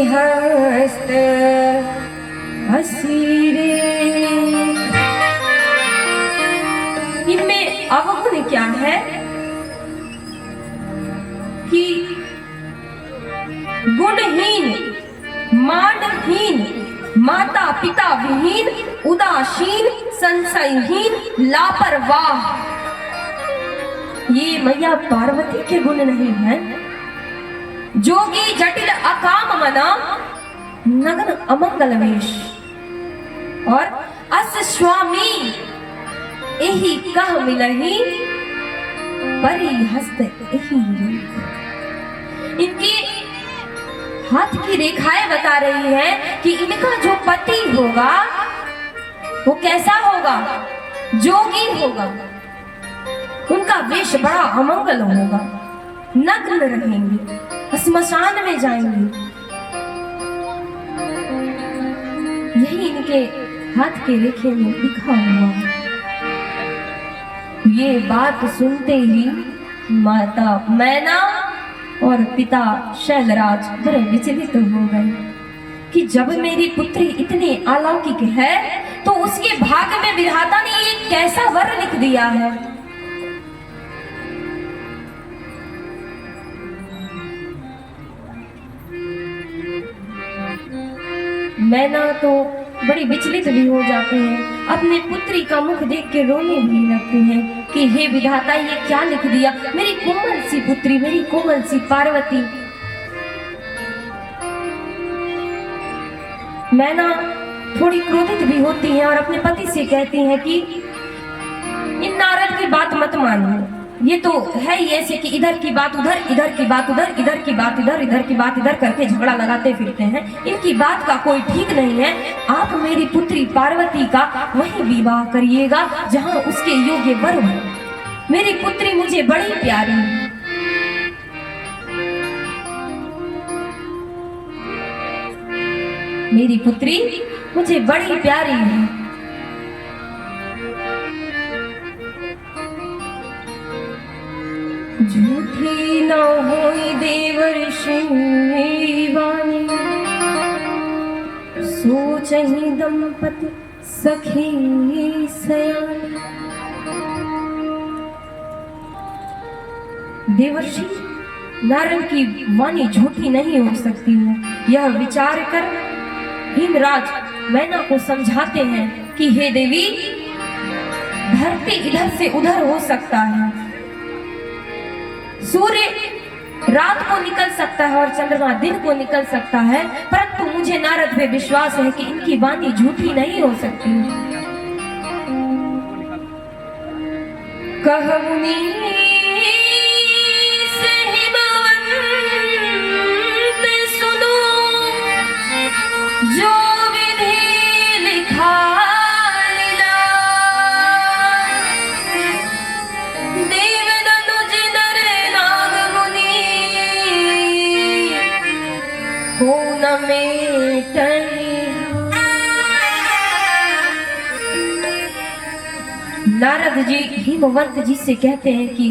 हस्त हसीरे। इनमें अवगुण क्या है कि गुणहीन, मानहीन, माता पिता विहीन, उदासीन, संशयहीन, लापरवाह, ये मैया पार्वती के गुण नहीं है। जोगी जटिल अकाम मना, नग्न अमंगल वेश, और अस स्वामी यही कह मिलही, परी हस्त यही। इनकी हाथ की रेखाएं बता रही है कि इनका जो पति होगा वो कैसा होगा? जोगी होगा। उनका वेश बड़ा अमंगल होगा, नग्न रहेंगे, स्मशान में जाएंगे। यही इनके हाथ के रेखे में लिखा हुआ। ये बात सुनते ही माता मैना और पिता शैलराज बड़े विचलित हो गए कि जब मेरी पुत्री इतनी अलौकिक है तो उसके भाग्य में विधाता ने ये कैसा वर लिख दिया है। मैना तो बड़ी विचलित भी हो जाते हैं, अपने पुत्री का मुख देख के रोने भी लगते हैं कि हे विधाता, ये क्या लिख दिया, मेरी कोमल सी पुत्री, मेरी कोमल सी पार्वती। मैना थोड़ी क्रोधित भी होती हैं और अपने पति से कहती हैं कि इन नारद की बात मत मानो, ये तो है ही ऐसे कि इधर की बात उधर, इधर की बात उधर, इधर की बात इधर, इधर की बात इधर करके झगड़ा लगाते फिरते हैं। इनकी बात का कोई ठीक नहीं है। आप मेरी पुत्री पार्वती का वही विवाह करिएगा जहां उसके योग्य वर हो। मेरी पुत्री मुझे बड़ी प्यारी है। मेरी पुत्री मुझे बड़ी प्यारी है। झूठी न होई देवर्षि वाणी, सोचहि दंपति सखी सयानी। देवर्षि नारद की वाणी झूठी नहीं हो सकती है। यह विचार कर हिमराज मैना को समझाते हैं कि हे देवी, धरती इधर से उधर हो सकता है, सूर्य रात को निकल सकता है और चंद्रमा दिन को निकल सकता है, परंतु मुझे नारद पे विश्वास है कि इनकी वाणी झूठी नहीं हो सकती। कहमुनि जो विधि लिखा लीला, देव दनुज नर नाग मुनि, हो न मेटई। नारद जी हिमवंत जी से कहते हैं कि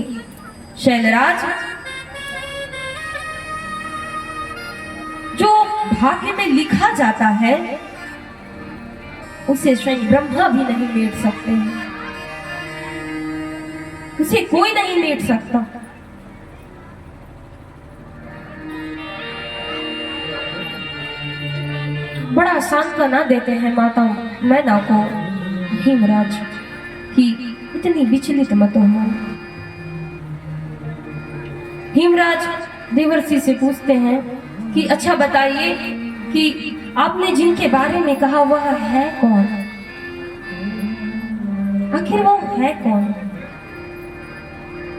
शैलराज, जो भाग्य में लिखा जाता है उसे स्वयं ब्रह्मा भी नहीं मेट सकते हैं, उसे कोई नहीं मेट सकता। बड़ा सांत्वना देते हैं माता मैना को हिमराज कि इतनी विचलित मत हो। हिमराज देवर्षि से पूछते हैं कि अच्छा बताइए कि आपने जिनके बारे में कहा वह है कौन, आखिर वो है कौन?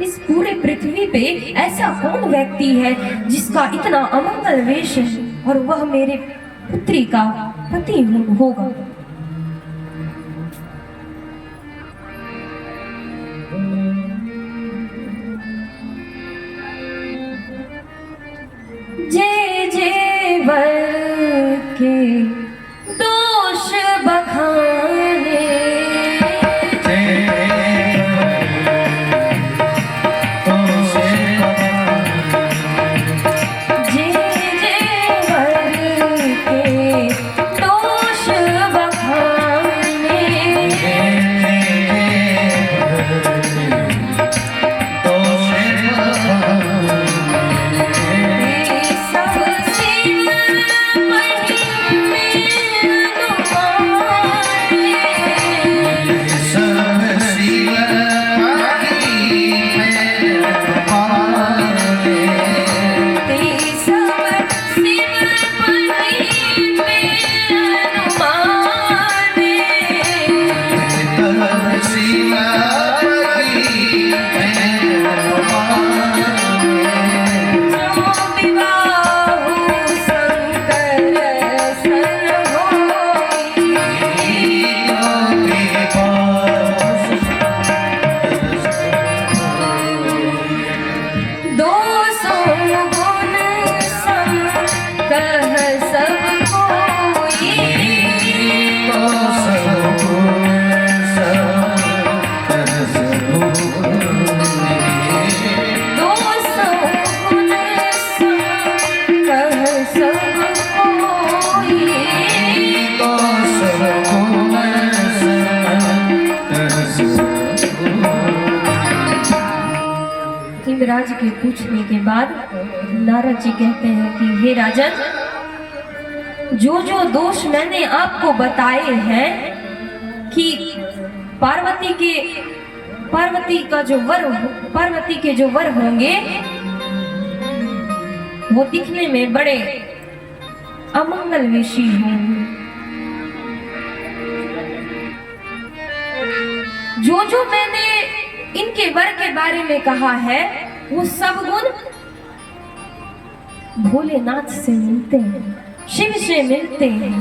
इस पूरे पृथ्वी पे ऐसा कौन व्यक्ति है जिसका इतना अमंगल वेश है और वह मेरे पुत्री का पति होगा? जे जे वर के दोष बखाने, जे जे वर के दोष बखाने, राज के पूछने के बाद नारद जी कहते हैं कि हे राजन, जो जो दोष मैंने आपको बताए हैं कि पार्वती के जो वर होंगे वो दिखने में बड़े अमंगल विषी होंगे। जो जो मैंने इनके वर के बारे में कहा है वो सब गुण भोलेनाथ से मिलते हैं, शिव से मिलते हैं।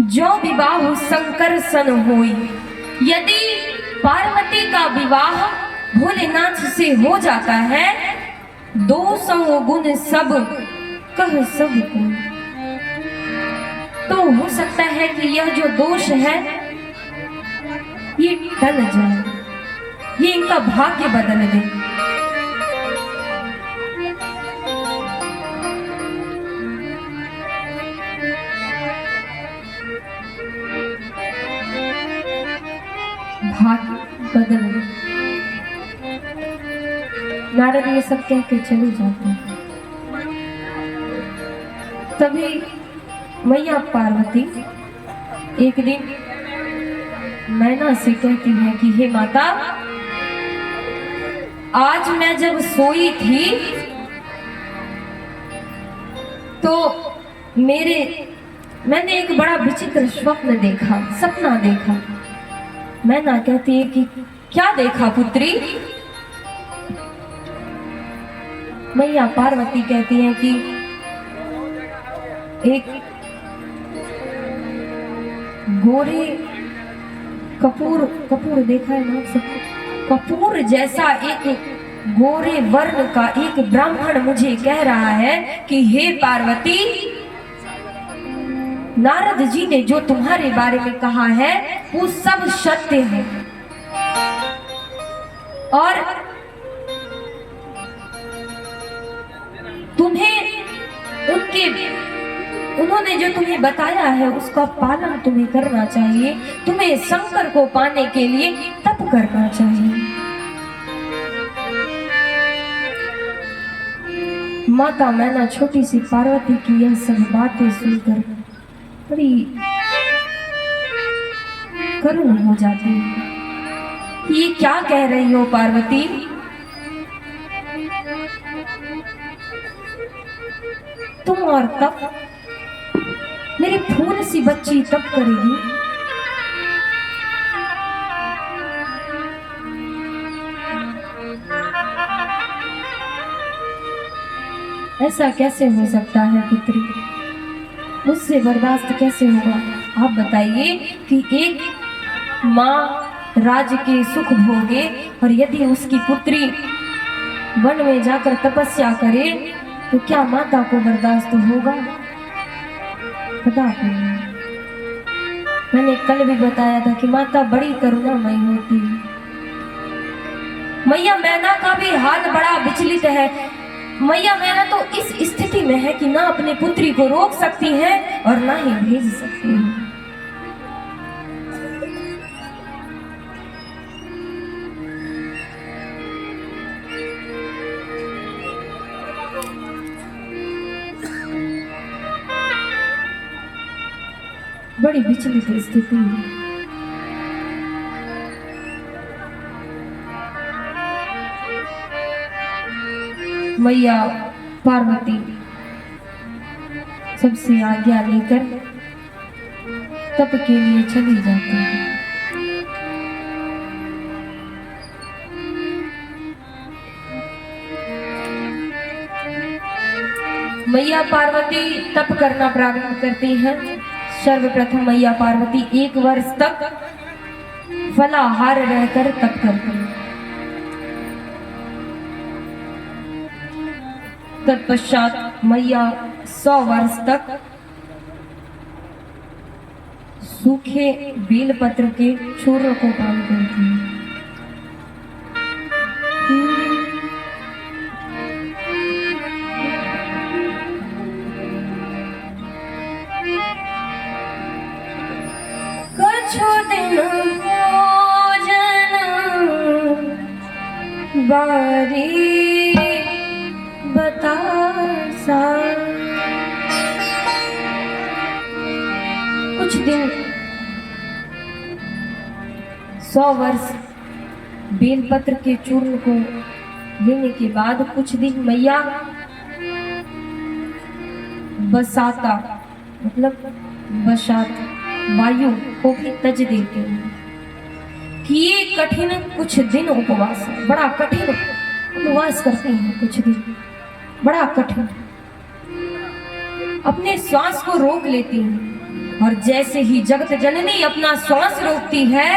जो विवाह शंकर सन होई, यदि पार्वती का विवाह भोलेनाथ से हो जाता है, 200 गुण सब कह सब को, तो हो सकता है कि यह जो दोष है ये टल जाए, ये इनका भाग्य बदल दे। भाग्य बदल दे। नारद ये सब कह के चले जाते हैं। तभी मैया पार्वती एक दिन मैना से कहती है कि हे माता, आज मैं जब सोई थी तो मैंने एक बड़ा विचित्र स्वप्न देखा, सपना देखा। मैना कहती है कि क्या देखा पुत्री? मैया पार्वती कहती है कि एक गोरे कपूर देखा है ना सब, कपूर जैसा एक गोरे वर्ण का एक ब्राह्मण मुझे कह रहा है कि हे पार्वती, नारद जी ने जो तुम्हारे बारे में कहा है वो सब सत्य है, और उन्होंने जो तुम्हें बताया है उसका पालन तुम्हें करना चाहिए। तुम्हें शंकर को पाने के लिए तप करना चाहिए। माता मैना छोटी सी पार्वती की यह सब बातें सुनकर बड़ी करुण हो जाती है। ये क्या कह रही हो पार्वती? तुम और तप, मेरी फूल सी बच्ची तप करेगी? ऐसा कैसे हो सकता है पुत्री? मुझसे बर्दाश्त कैसे होगा? आप बताइए कि एक माँ राज्य के सुख भोगे और यदि उसकी पुत्री वन में जाकर तपस्या करे तो क्या माता को बर्दाश्त होगा? बता नहीं। मैंने कल भी बताया था कि माता बड़ी करुणामयी होती है। मैया मैना का भी हाल बड़ा विचलित है। मैया मैना तो इस स्थिति में है कि ना अपनी पुत्री को रोक सकती है और ना ही भेज सकती है। बड़ी विचलित स्थिति है। मैया पार्वती सबसे आज्ञा लेकर तप के लिए चली जाती है। मैया पार्वती तप करना प्रारंभ करती है। सर्वप्रथम मैया पार्वती 1 वर्ष तक फलाहार रहकर तप करती है। तत्पश्चात मैया 100 वर्ष तक सूखे बेलपत्र के छोरों को पान करती है। बारी बतासा 100 वर्ष बेलपत्र के चूर्ण को लेने के बाद कुछ दिन मैया बसाता मतलब बसात वायु को भी तज देते हैं कि ये कठिन कुछ दिन उपवास है, बड़ा कठिन उपवास करते हैं कुछ दिन, बड़ा कठिन। अपने श्वास को रोक लेती हैं और जैसे ही जगत जननी अपना श्वास रोकती है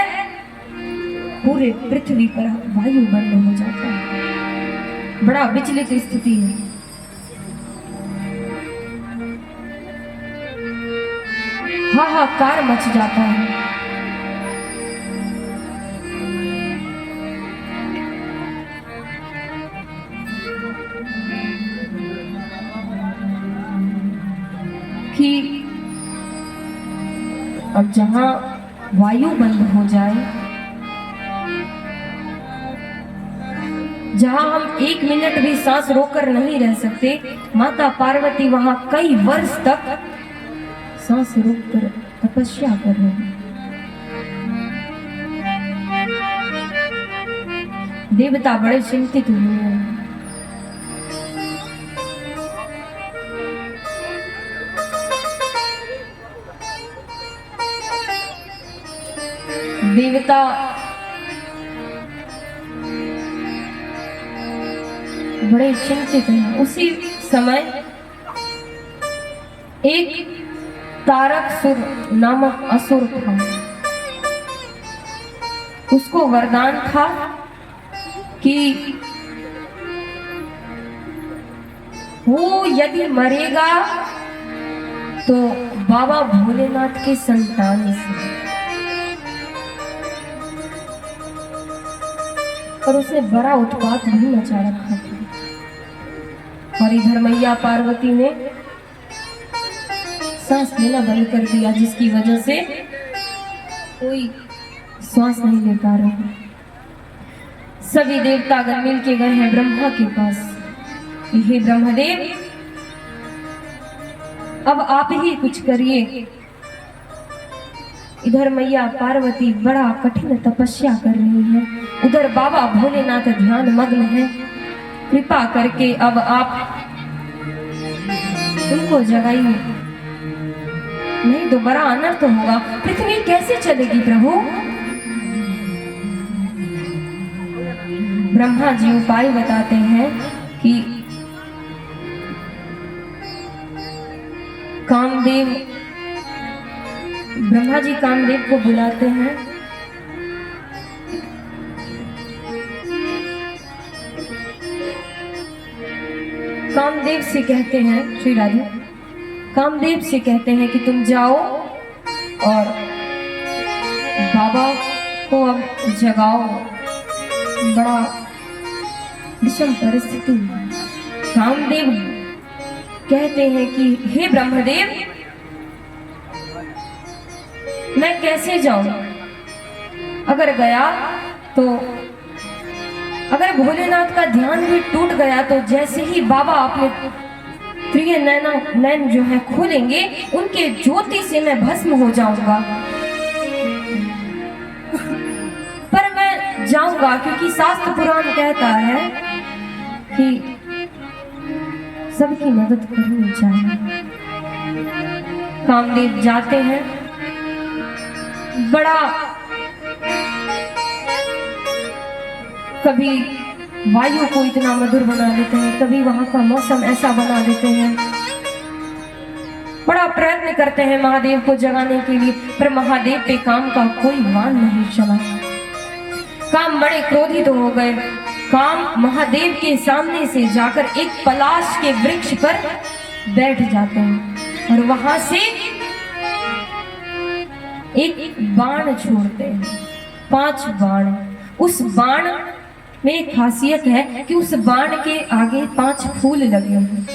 पूरे पृथ्वी पर वायु बंद हो जाता है। बड़ा विचलित स्थिति है। हाहाकार मच जाता है। कि अब जहां वायु बंद हो जाए, जहां हम 1 मिनट भी सांस रोककर नहीं रह सकते, माता पार्वती वहां कई वर्ष तक सांस रोककर तपस्या कर रही है। देवता बड़े चिंतित हुए हैं। देवता बड़े चिंतित हैं। उसी समय एक तारकसुर नामक असुर था। उसको वरदान था कि वो यदि मरेगा तो बाबा भोलेनाथ के संतान से, और उसने बड़ा उत्पात भी मचा रखा था। और इधर मैया पार्वती ने सांस लेना बंद कर दिया, जिसकी वजह से कोई श्वास नहीं ले पा रहे। सभी देवतागण मिल के गए हैं ब्रह्मा के पास। हे ब्रह्मदेव, अब आप ही कुछ करिए। इधर मैया पार्वती बड़ा कठिन तपस्या कर रही है, उधर बाबा भोलेनाथ ध्यान मग्न है। कृपा करके अब आप उनको जगाइए, नहीं तो बड़ा अनर्थ होगा। पृथ्वी कैसे चलेगी प्रभु? ब्रह्मा जी उपाय बताते हैं कि कामदेव, ब्रह्मा जी कामदेव को बुलाते हैं। कामदेव से कहते हैं, श्री राधे, कामदेव से कहते हैं कि तुम जाओ और बाबा को अब जगाओ। बड़ा विषम परिस्थिति। कामदेव कहते हैं कि हे ब्रह्मदेव, मैं कैसे जाऊं? अगर गया तो, अगर भोलेनाथ का ध्यान भी टूट गया तो जैसे ही बाबा अपने प्रिय नैन जो है खोलेंगे, उनके ज्योति से मैं भस्म हो जाऊंगा। पर मैं जाऊंगा क्योंकि शास्त्र पुराण कहता है कि सबकी मदद करनी चाहिए। कामदेव जाते हैं। बड़ा कभी वायु को इतना मधुर बना देते हैं, कभी वहां का मौसम ऐसा बना देते हैं। बड़ा प्रयत्न करते हैं महादेव को जगाने के लिए, पर महादेव पे काम का कोई वान नहीं चला। काम बड़े क्रोधित हो गए। काम महादेव के सामने से जाकर एक पलाश के वृक्ष पर बैठ जाते हैं और वहां से एक बाण छोड़ते हैं, 5 बाण। उस बाण में एक खासियत है कि उस बाण के आगे 5 फूल लगे हैं।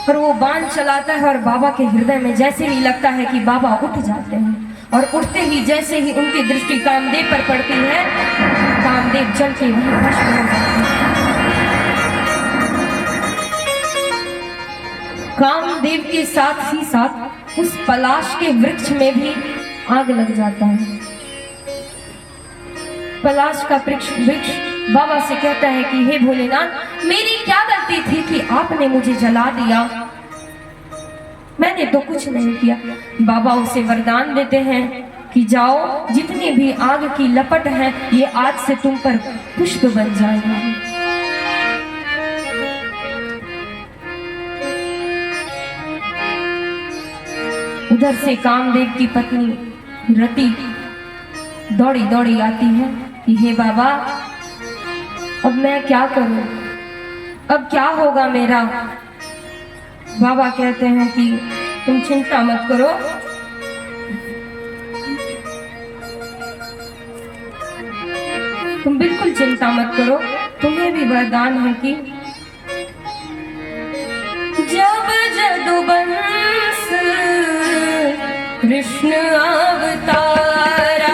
और वो बाण चलाता है और बाबा के हृदय में जैसे ही लगता है कि बाबा उठ जाते हैं, और उठते ही जैसे ही उनकी दृष्टि कामदेव पर पड़ती है, कामदेव जल के वहीं भस्म हो जाते हैं। कामदेव के साथ ही साथ उस पलाश के वृक्ष में भी आग लग जाता है। पलाश का वृक्ष बाबा से कहता है कि हे भोलेनाथ, मेरी क्या गलती थी कि आपने मुझे जला दिया? मैंने तो कुछ नहीं किया। बाबा उसे वरदान देते हैं कि जाओ, जितनी भी आग की लपट है ये आज से तुम पर पुष्प बन जाएगा। उधर से कामदेव की पत्नी रति दौड़ी दौड़ी आती है कि हे बाबा, अब मैं क्या करूं? अब क्या होगा मेरा? बाबा कहते हैं कि तुम चिंता मत करो, तुम बिल्कुल चिंता मत करो। तुम्हें भी वरदान है कि जब जदुवंश कृष्ण अवतारा,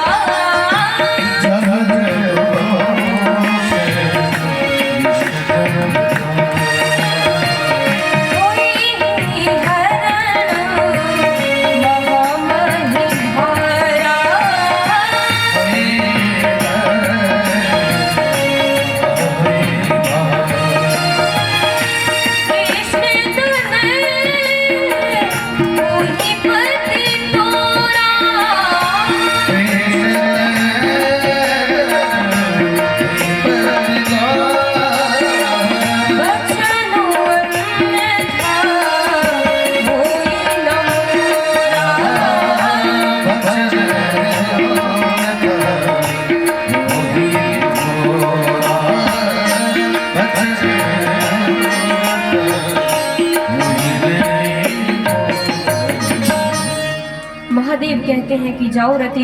महादेव कहते हैं कि जाओ रति,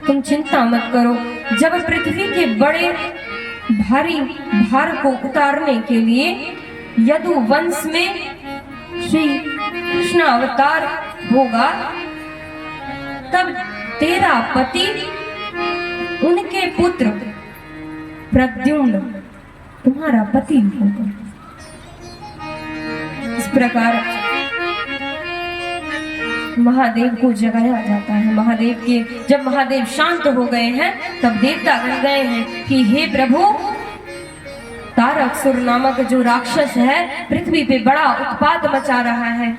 तुम चिंता मत करो। जब पृथ्वी के बड़े भारी भार को उतारने के लिए यदु वंश में श्री कृष्ण अवतार होगा, तब तेरा पति, उनके पुत्र प्रद्युम्न तुम्हारा पति होगा। इस प्रकार महादेव को जगाया जाता है। महादेव के जब महादेव शांत हो गए हैं, तब देवता गण गए हैं कि हे प्रभु, तारकासुर नामक जो राक्षस है पृथ्वी पे बड़ा उत्पात मचा रहा है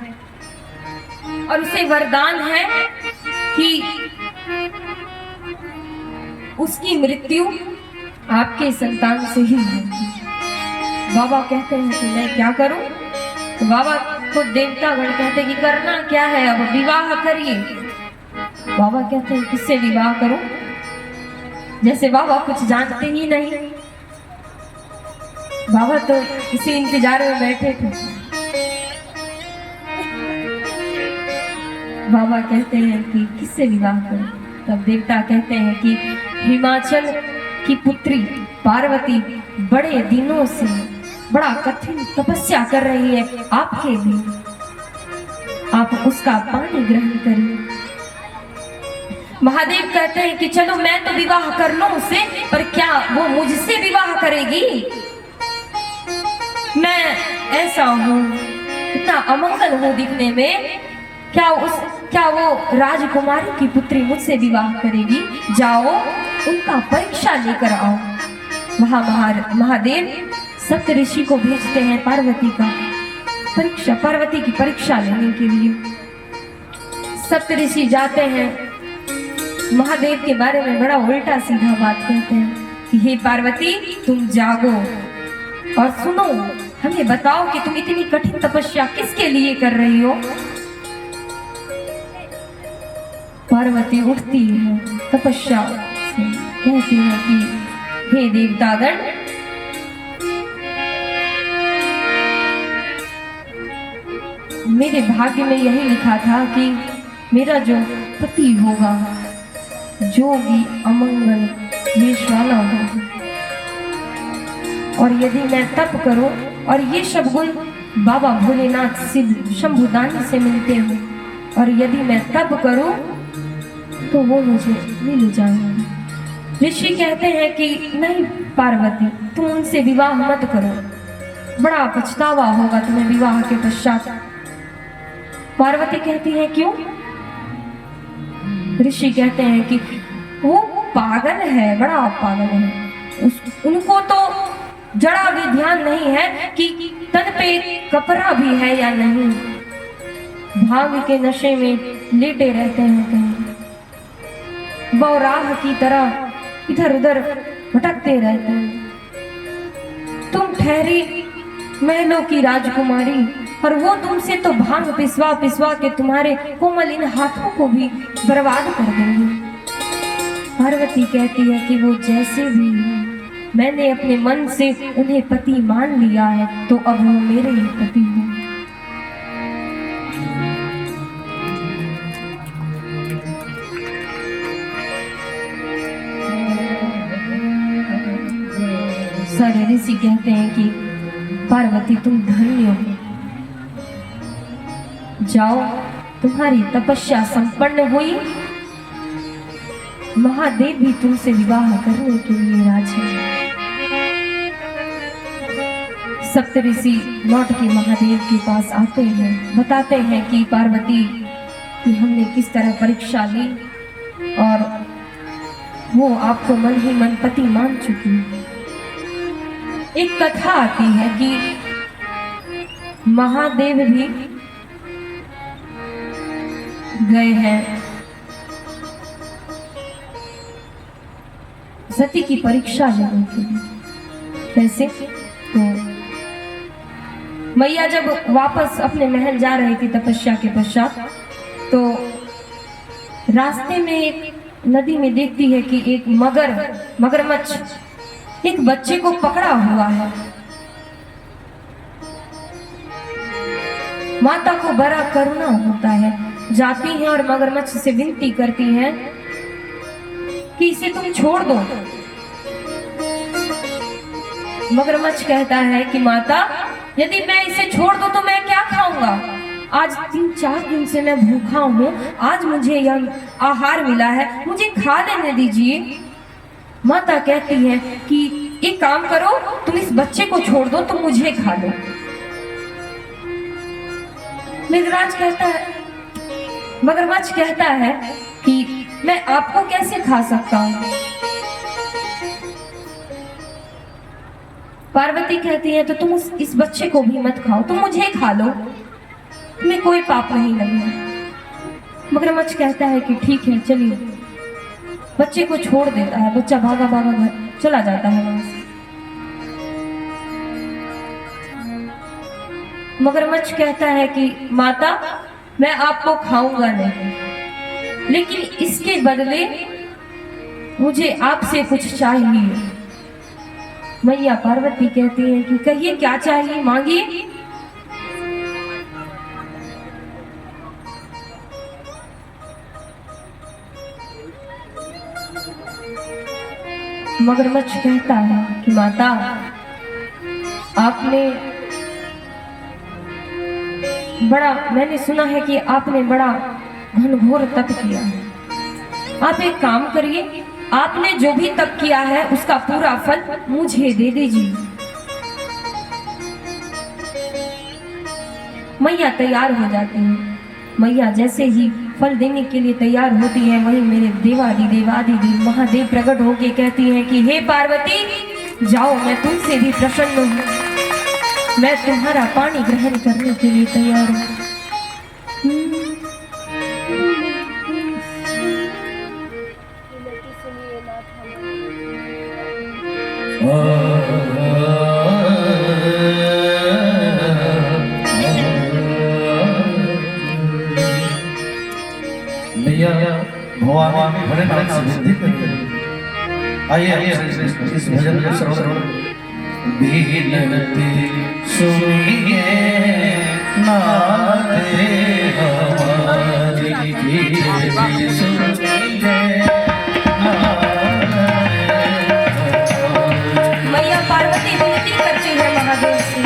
और उसे वरदान है कि उसकी मृत्यु आपके संतान से ही होगी। बाबा कहते हैं कि मैं क्या करूं? तो बाबा को देवता गण कहते हैं कि करना क्या है, अब विवाह करिए। बाबा कहते हैं किससे विवाह करूं? जैसे बाबा कुछ जानते ही नहीं। बाबा तो इसी इंतजार में बैठे थे। बाबा कहते हैं कि किससे विवाह करूं? तब देवता कहते हैं कि हिमाचल की पुत्री पार्वती बड़े दिनों से बड़ा कठिन तपस्या कर रही है आपके लिए, आप उसका पानी ग्रहण करिए। महादेव कहते हैं कि चलो मैं तो विवाह कर लूं उससे, पर क्या वो मुझसे विवाह करेगी? मैं ऐसा हूं, इतना अमंगल हूं दिखने में, क्या वो राजकुमारी की पुत्री मुझसे विवाह करेगी? जाओ उनका परीक्षा लेकर आओ। वहां महादेव सप्त ऋषि को भेजते हैं पार्वती की परीक्षा लेने के लिए। सप्त ऋषि जाते हैं, महादेव के बारे में बड़ा उल्टा सीधा बात कहते हैं कि हे पार्वती, तुम जागो और सुनो, हमें बताओ कि तुम इतनी कठिन तपस्या किसके लिए कर रही हो? पार्वती उठती है तपस्या से, कहती है कि हे देवतागण, मेरे भाग्य में यही लिखा था कि मेरा जो पति होगा जोगी अमंगल वेश वाला होगा, और यदि मैं तप करूं और ये सब गुण बाबा भोलेनाथ सिद्ध शंभुदानी से मिलते हैं, और यदि मैं तप करूं तो वो मुझे मिल जाएंगे। ऋषि कहते हैं कि नहीं पार्वती, तुम उनसे विवाह मत करो, बड़ा पछतावा होगा तुम्हें विवाह के पश्चात। पार्वती कहती है क्यों? ऋषि कहते हैं कि वो पागल है, बड़ा पागल है। उनको तो जरा भी ध्यान नहीं है कि तन पे कपड़ा भी है या नहीं। भांग के नशे में लेटे रहते हैं, कहीं बौराह की तरह इधर उधर भटकते रहते हैं। तुम ठहरी महलों की राजकुमारी और वो तुमसे तो भांग पिसवा पिसवा के तुम्हारे कोमल इन हाथों को भी बर्बाद कर देंगे। पार्वती कहती है कि वो जैसे भी हैं, मैंने अपने मन से उन्हें पति मान लिया है, तो अब वो मेरे ही पति हैं। सारे ऋषि कहते हैं कि पार्वती तुम धन्य हो, जाओ तुम्हारी तपस्या संपन्न हुई, महादेव भी तुमसे विवाह करने के लिए राजी हैं। सप्तऋषि लौट के महादेव के पास आते हैं, बताते हैं कि पार्वती कि हमने किस तरह परीक्षा ली और वो आपको मन ही मन पति मान चुकी है। एक कथा आती है कि महादेव भी गए हैं सती की परीक्षा लेने के लिए। कैसे? तो मैया जब वापस अपने महल जा रही थी तपस्या के पश्चात, तो रास्ते में एक नदी में देखती है कि एक मगरमच्छ एक बच्चे को पकड़ा हुआ है। माता को बड़ा करुणा होता है, जाती हैं और मगरमच्छ से विनती करती हैं कि इसे तुम छोड़ दो। मगरमच्छ कहता है कि माता, यदि मैं इसे छोड़ दूं तो मैं क्या खाऊंगा? आज 3-4 दिन से मैं भूखा हूँ, आज मुझे यह आहार मिला है, मुझे खा लेने दीजिए। माता कहती है कि एक काम करो, तुम इस बच्चे को छोड़ दो तो मुझे खा लो। मृगराज कहता है, मगरमच्छ कहता है कि मैं आपको कैसे खा सकता हूँ? पार्वती कहती है तो तुम इस बच्चे को भी मत खाओ, तुम मुझे खा लो, तुम्हें कोई पाप नहीं लगेगा। मगरमच्छ कहता है कि ठीक है चलिए। बच्चे को छोड़ देता है, बच्चा भागा भागा घर चला जाता है वहां से। मगरमच्छ कहता है कि माता, मैं आपको खाऊंगा नहीं, लेकिन इसके बदले मुझे आपसे कुछ चाहिए। मैया पार्वती कहती है कि कहिए क्या चाहिए, मांगिए। मगरमच्छ कहता है कि माता, मैंने सुना है कि आपने बड़ा घनघोर तप किया है। आप एक काम करिए, आपने जो भी तप किया है उसका पूरा फल मुझे दे दीजिए। मैया तैयार हो जाती है। मैया जैसे ही फल देने के लिए तैयार होती है, वहीं मेरे देवादिदेव महादेव प्रकट होके कहती हैं कि हे पार्वती, जाओ, मैं तुमसे भी प्रसन्न हूँ, मैं तुम्हारा पानी ग्रहण करने के लिए तैयार हूँ। भगवान भोलेनाथ से विनती करें। आइए इस भजन को श्रवण बीनती सुनिए नाथ हमारी बीनती सुनिए। मैया पार्वती विनती करती है महादेव से।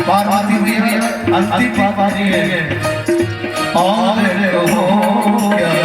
पार्वती अंतिम पार्वती है और हो गया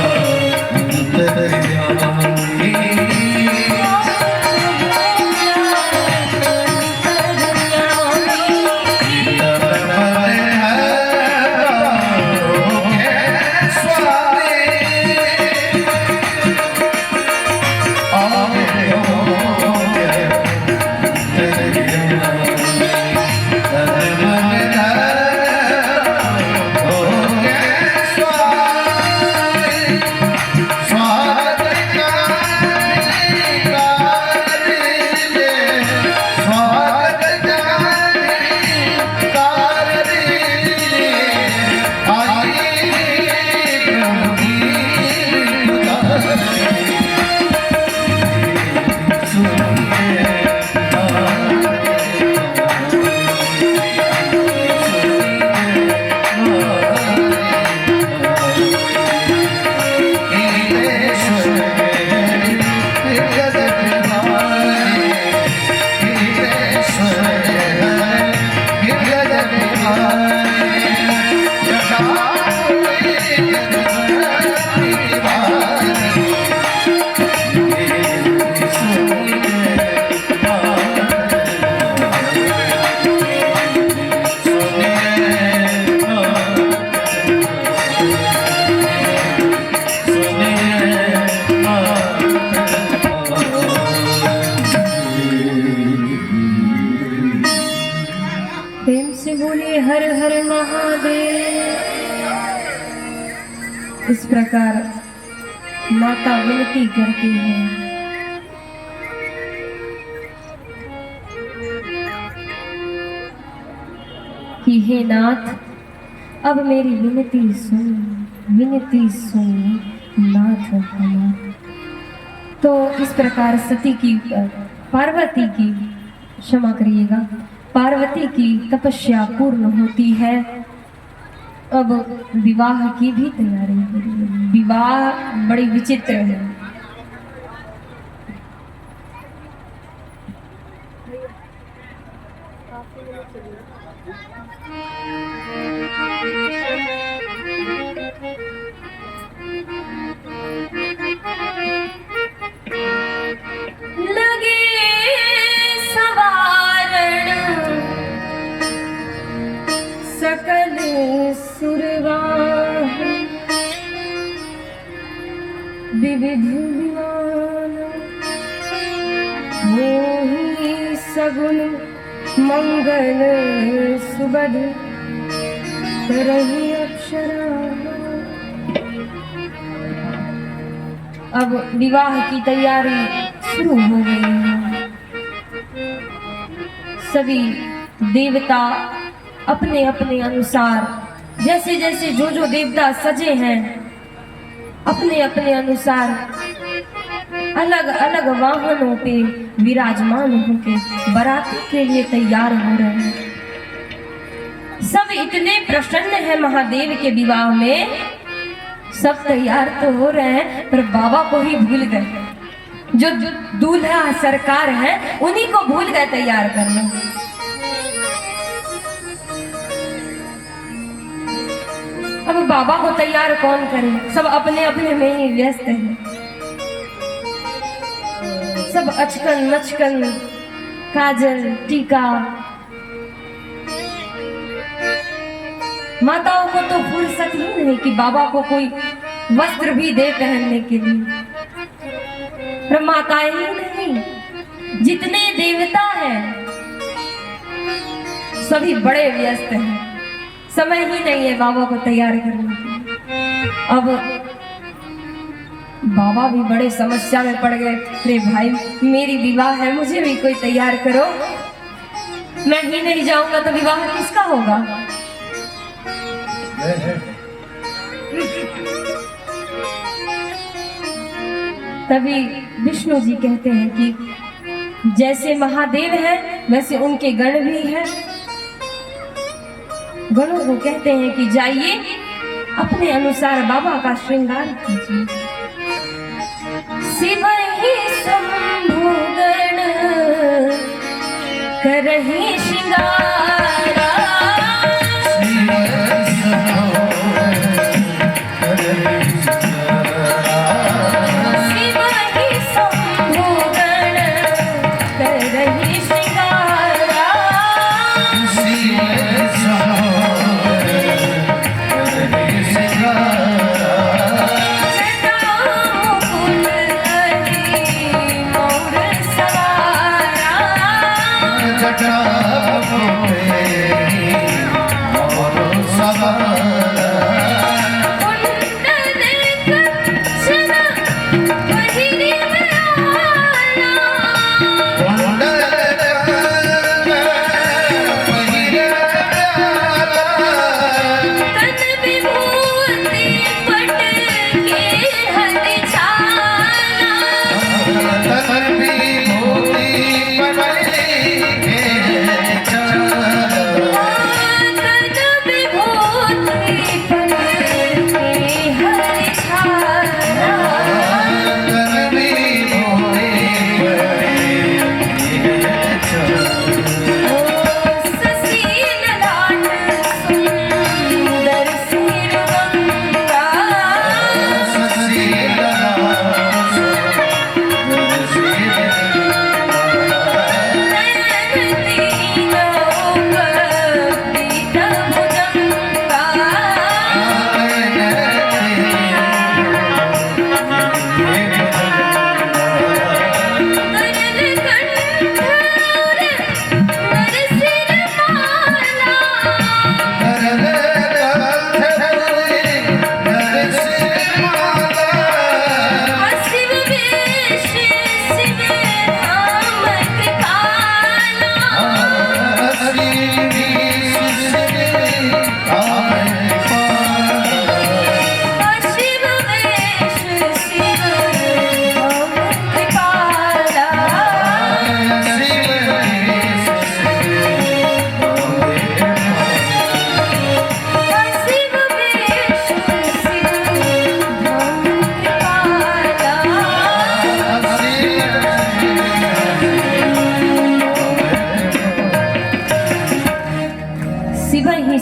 प्रेम से बोले हर हर महादेव। इस प्रकार माता विनती करती है। कि हे नाथ, अब मेरी विनती सुन नाथ हमारे। तो इस प्रकार सती की पार्वती की, क्षमा करिएगा, पार्वती की तपस्या पूर्ण होती है। अब विवाह की भी तैयारी हो रही है। विवाह बड़ी विचित्र है। लगे सकल सुरवाह विविध विमान मोहि सगुन मंगल सुबद रही अक्षरा। अब विवाह की तैयारी शुरू हो गई है। सभी देवता अपने अपने अनुसार, जैसे जैसे जो देवता सजे हैं, अपने अपने अनुसार अलग अलग वाहनों पे विराजमान होकर बाराती के लिए तैयार हो रहे हैं। सब इतने प्रसन्न हैं महादेव के विवाह में। सब तैयार तो हो रहे हैं, पर बाबा को ही भूल गए। जो दूल्हा सरकार है उन्हीं को भूल गए तैयार करना। अब बाबा को तैयार कौन करे? सब अपने अपने में ही व्यस्त हैं। सब अचकन मचकन, काजल टीका। माताओं को तो फुर्सत ही नहीं कि बाबा को कोई वस्त्र भी दे पहनने के लिए। पर माताएं ही नहीं, जितने देवता हैं सभी बड़े व्यस्त हैं। समय ही नहीं है बाबा को तैयार करने के लिए। अब बाबा भी बड़े समस्या में पड़ गए। अरे भाई मेरी विवाह है, मुझे भी कोई तैयार करो। मैं ही नहीं जाऊंगा तो विवाह किसका होगा? तभी विष्णु जी कहते हैं कि जैसे महादेव है वैसे उनके गण भी हैं। गणों को कहते हैं कि जाइए अपने अनुसार बाबा का श्रृंगार कीजिए। शिव ही शंभु गण करहि श्रृंगारा।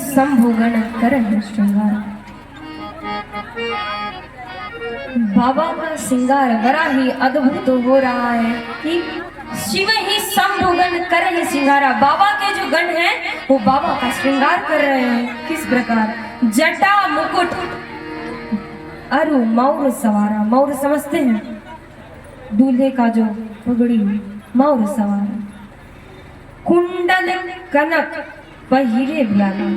शंभुगण करहि श्रृंगार। बाबा का श्रृंगार बड़ा ही अद्भुत हो रहा है कि शिव ही शंभुगण करहि श्रृंगारा। बाबा के जो गण हैं वो बाबा का श्रृंगार कर रहे हैं। किस प्रकार? जटा मुकुट अरु मौर सवारा। मौर समझते हैं? दूल्हे का जो पगड़ी, मौर सवारा। कुंडल कनक पहिरे ब्याला।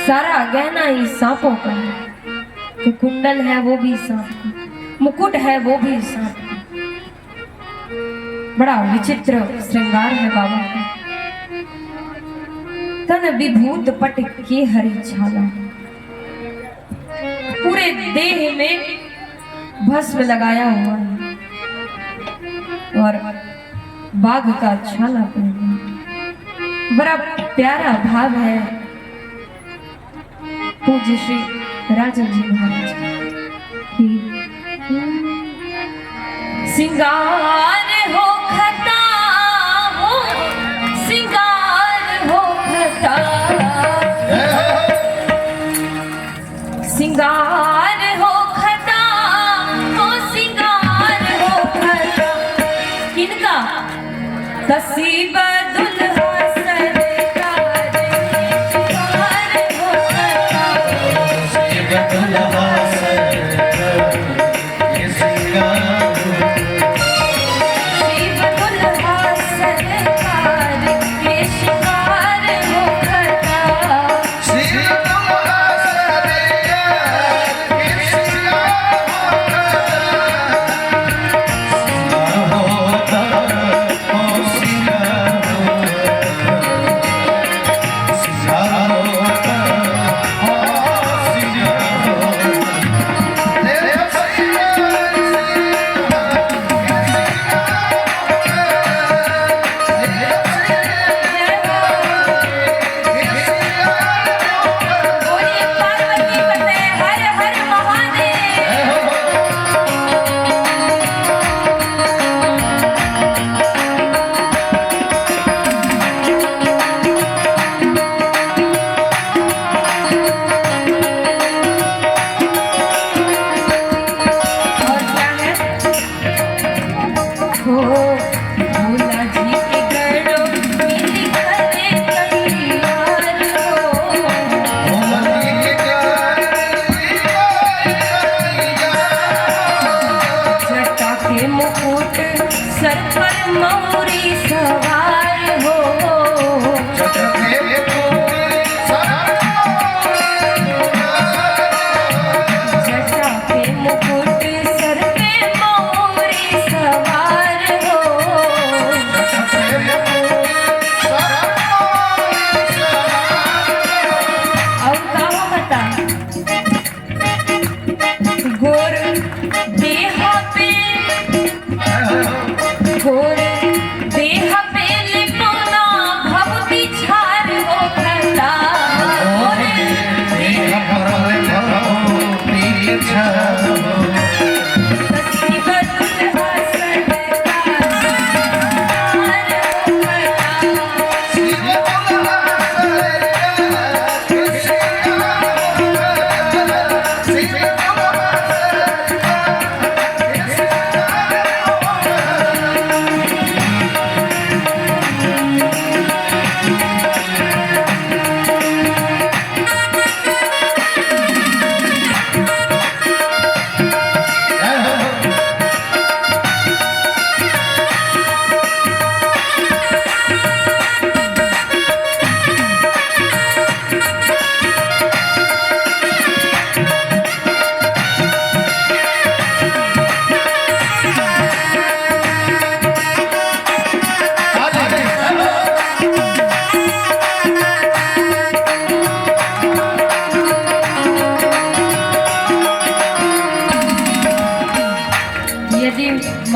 सारा गहना ही सांपों का है। जो कुंडल है वो भी सांप का, मुकुट है वो भी सांप का। बड़ा विचित्र श्रृंगार है बाबा का। तन विभूत पट के हरि छाला। पूरे देह में भस्म लगाया हुआ है और बाघ का छाला पहना। बड़ा प्यारा भाव है पूज्य श्री राजा जी महाराज की। सिंगार हो खता हो, सिंगार हो खता, सिंगार हो खता हो, सिंगार हो खता। किनका? तसीब दुल्हा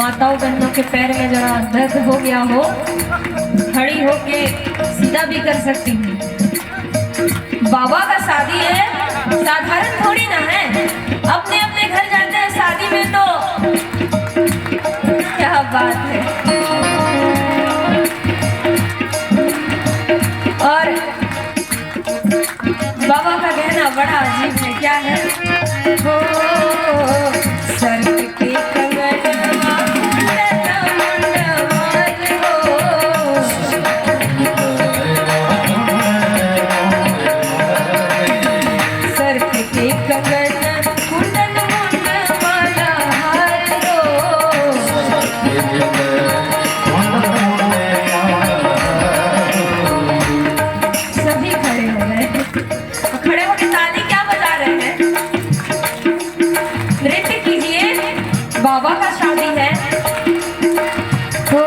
माताओं बहनों के पैर में जरा दर्द हो गया हो, खड़ी होके सीधा भी कर सकती हूँ। बाबा का शादी है, साधारण थोड़ी ना है। अपने अपने घर जाते हैं शादी में, तो क्या बात है। और बाबा का कहना बड़ा अजीब है, क्या है? हो सर के कंगनवा सर के कंगन कुंडल वाला हार हो। सभी खड़े हो गए, खड़े होकर ताली क्या बजा रहे हैं? नृत्य कीजिए, बाबा का शादी है। तो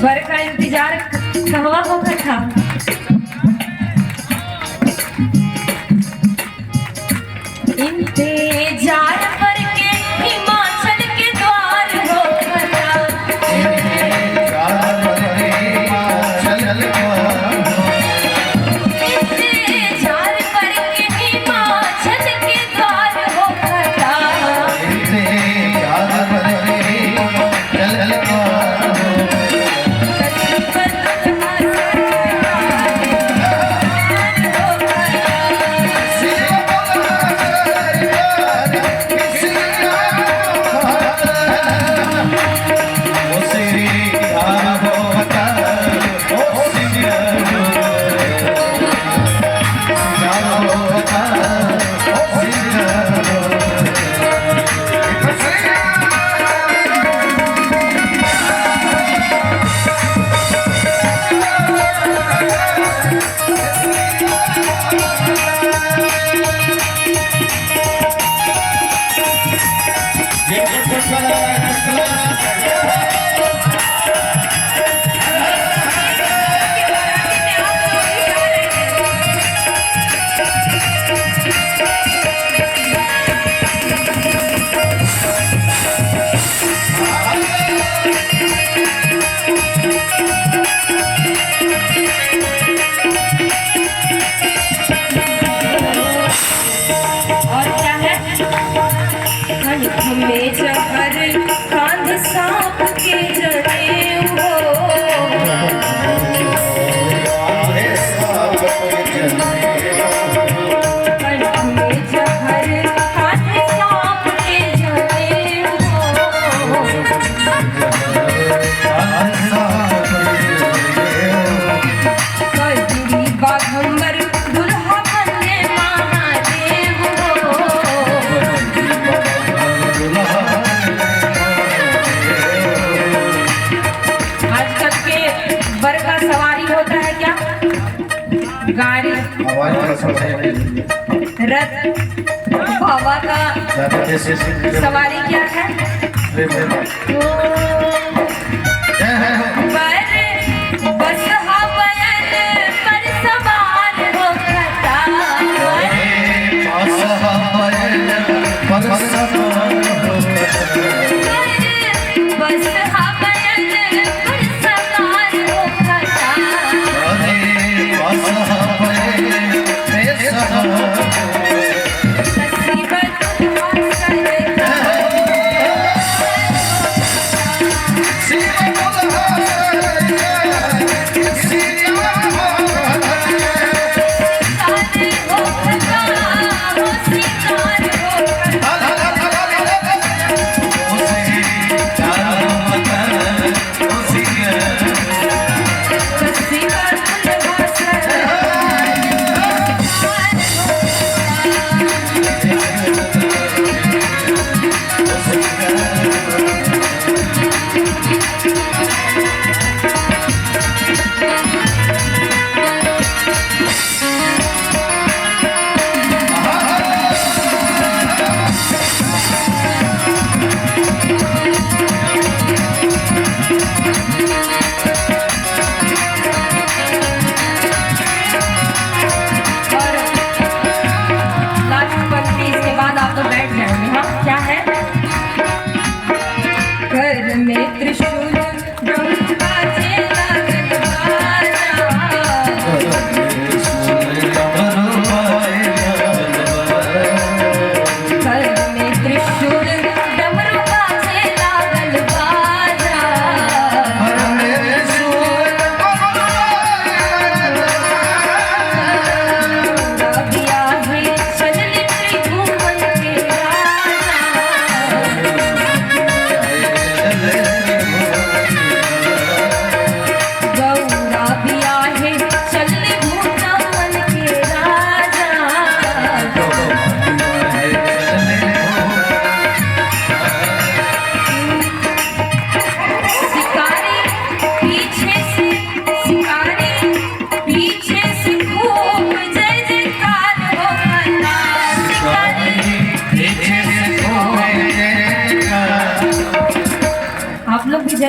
वर का इंतजार कहवा होगा था। इंतजार पर के हिमाचल के द्वार होगा था। इंतजार पर के हिमाचल के द्वार होगा था। में जहर कांध सांप के जने हो। कंठ में जहर कांध सांप के जने हो। कजरी बाघंबर दुल्हा बनने महादेव हो। आजकल के वर का सवारी होता है क्या? गाड़ी, रथ। बाबा का सवारी क्या है? बस हवायन पर सवार हो करता। बस हवायन पर सवार हो करता।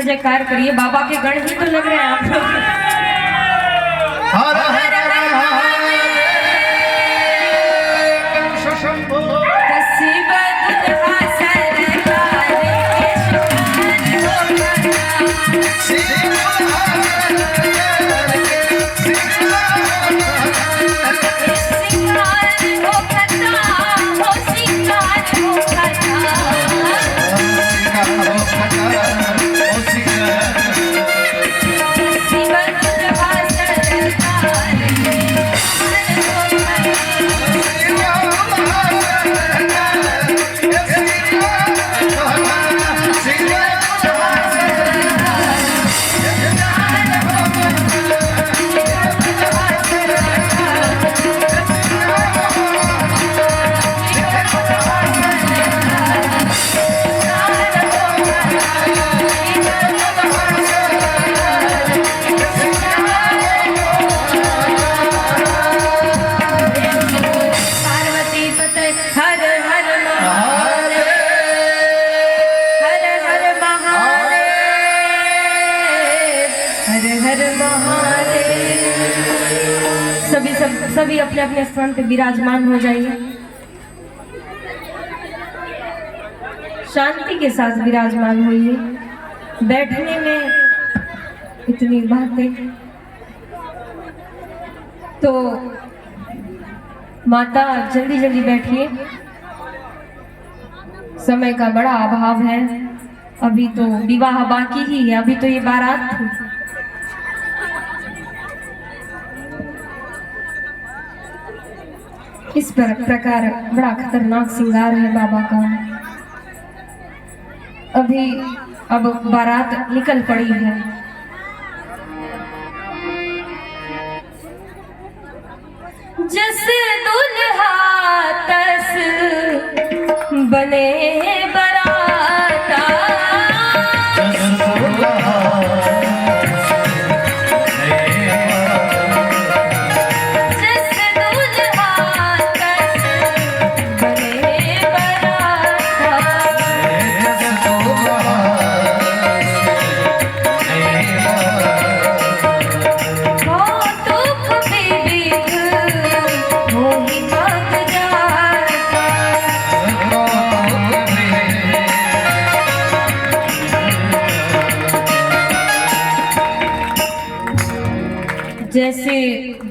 जय जयकार करिए, बाबा के गण ही तो लग रहे हैं आप लोग। हर हर महादेव शंभो सभी अपने अपने स्थान पे विराजमान हो जाइए, शांति के साथ विराजमान होइए। बैठने में इतनी बातें तो माता जल्दी जल्दी बैठिए, समय का बड़ा अभाव है। अभी तो विवाह बाकी ही है, अभी तो ये बारात थी। इस प्रकार बड़ा खतरनाक श्रृंगार है बाबा का। अभी अब बारात निकल पड़ी है। जैसे दुल्हा तस बने बराता, जैसे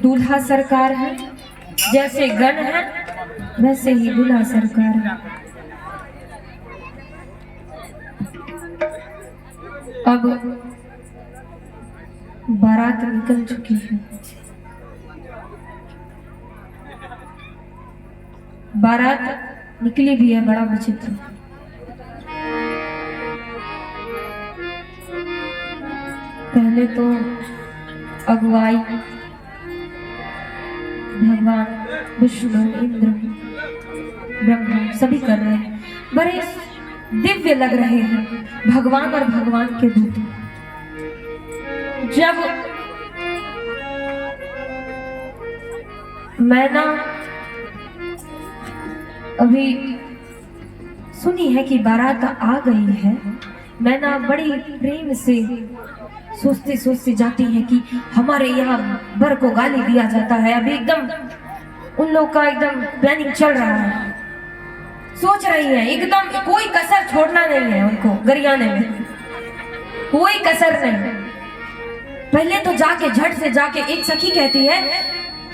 दूल्हा सरकार है, जैसे गण है, वैसे ही दूल्हा सरकार है। अब बारात निकल चुकी है। बारात निकली भी है, बड़ा विचित्र। पहले तो अगुवाई भगवान विष्णु, इंद्र, ब्रह्मा सभी कर रहे हैं। बड़े दिव्य लग रहे हैं भगवान और भगवान के दूत। जब मैना अभी सुनी है कि बारात आ गई है, मैना बड़ी प्रेम से सोचते सोचते जाती है कि हमारे यहाँ बर को गाली दिया जाता है। अभी एकदम उन लोग का एकदम प्लानिंग चल रहा है, सोच रही है एकदम, कोई कसर छोड़ना नहीं है उनको गरियाने में, कोई कसर नहीं। पहले तो जाके झट से जाके एक सखी कहती है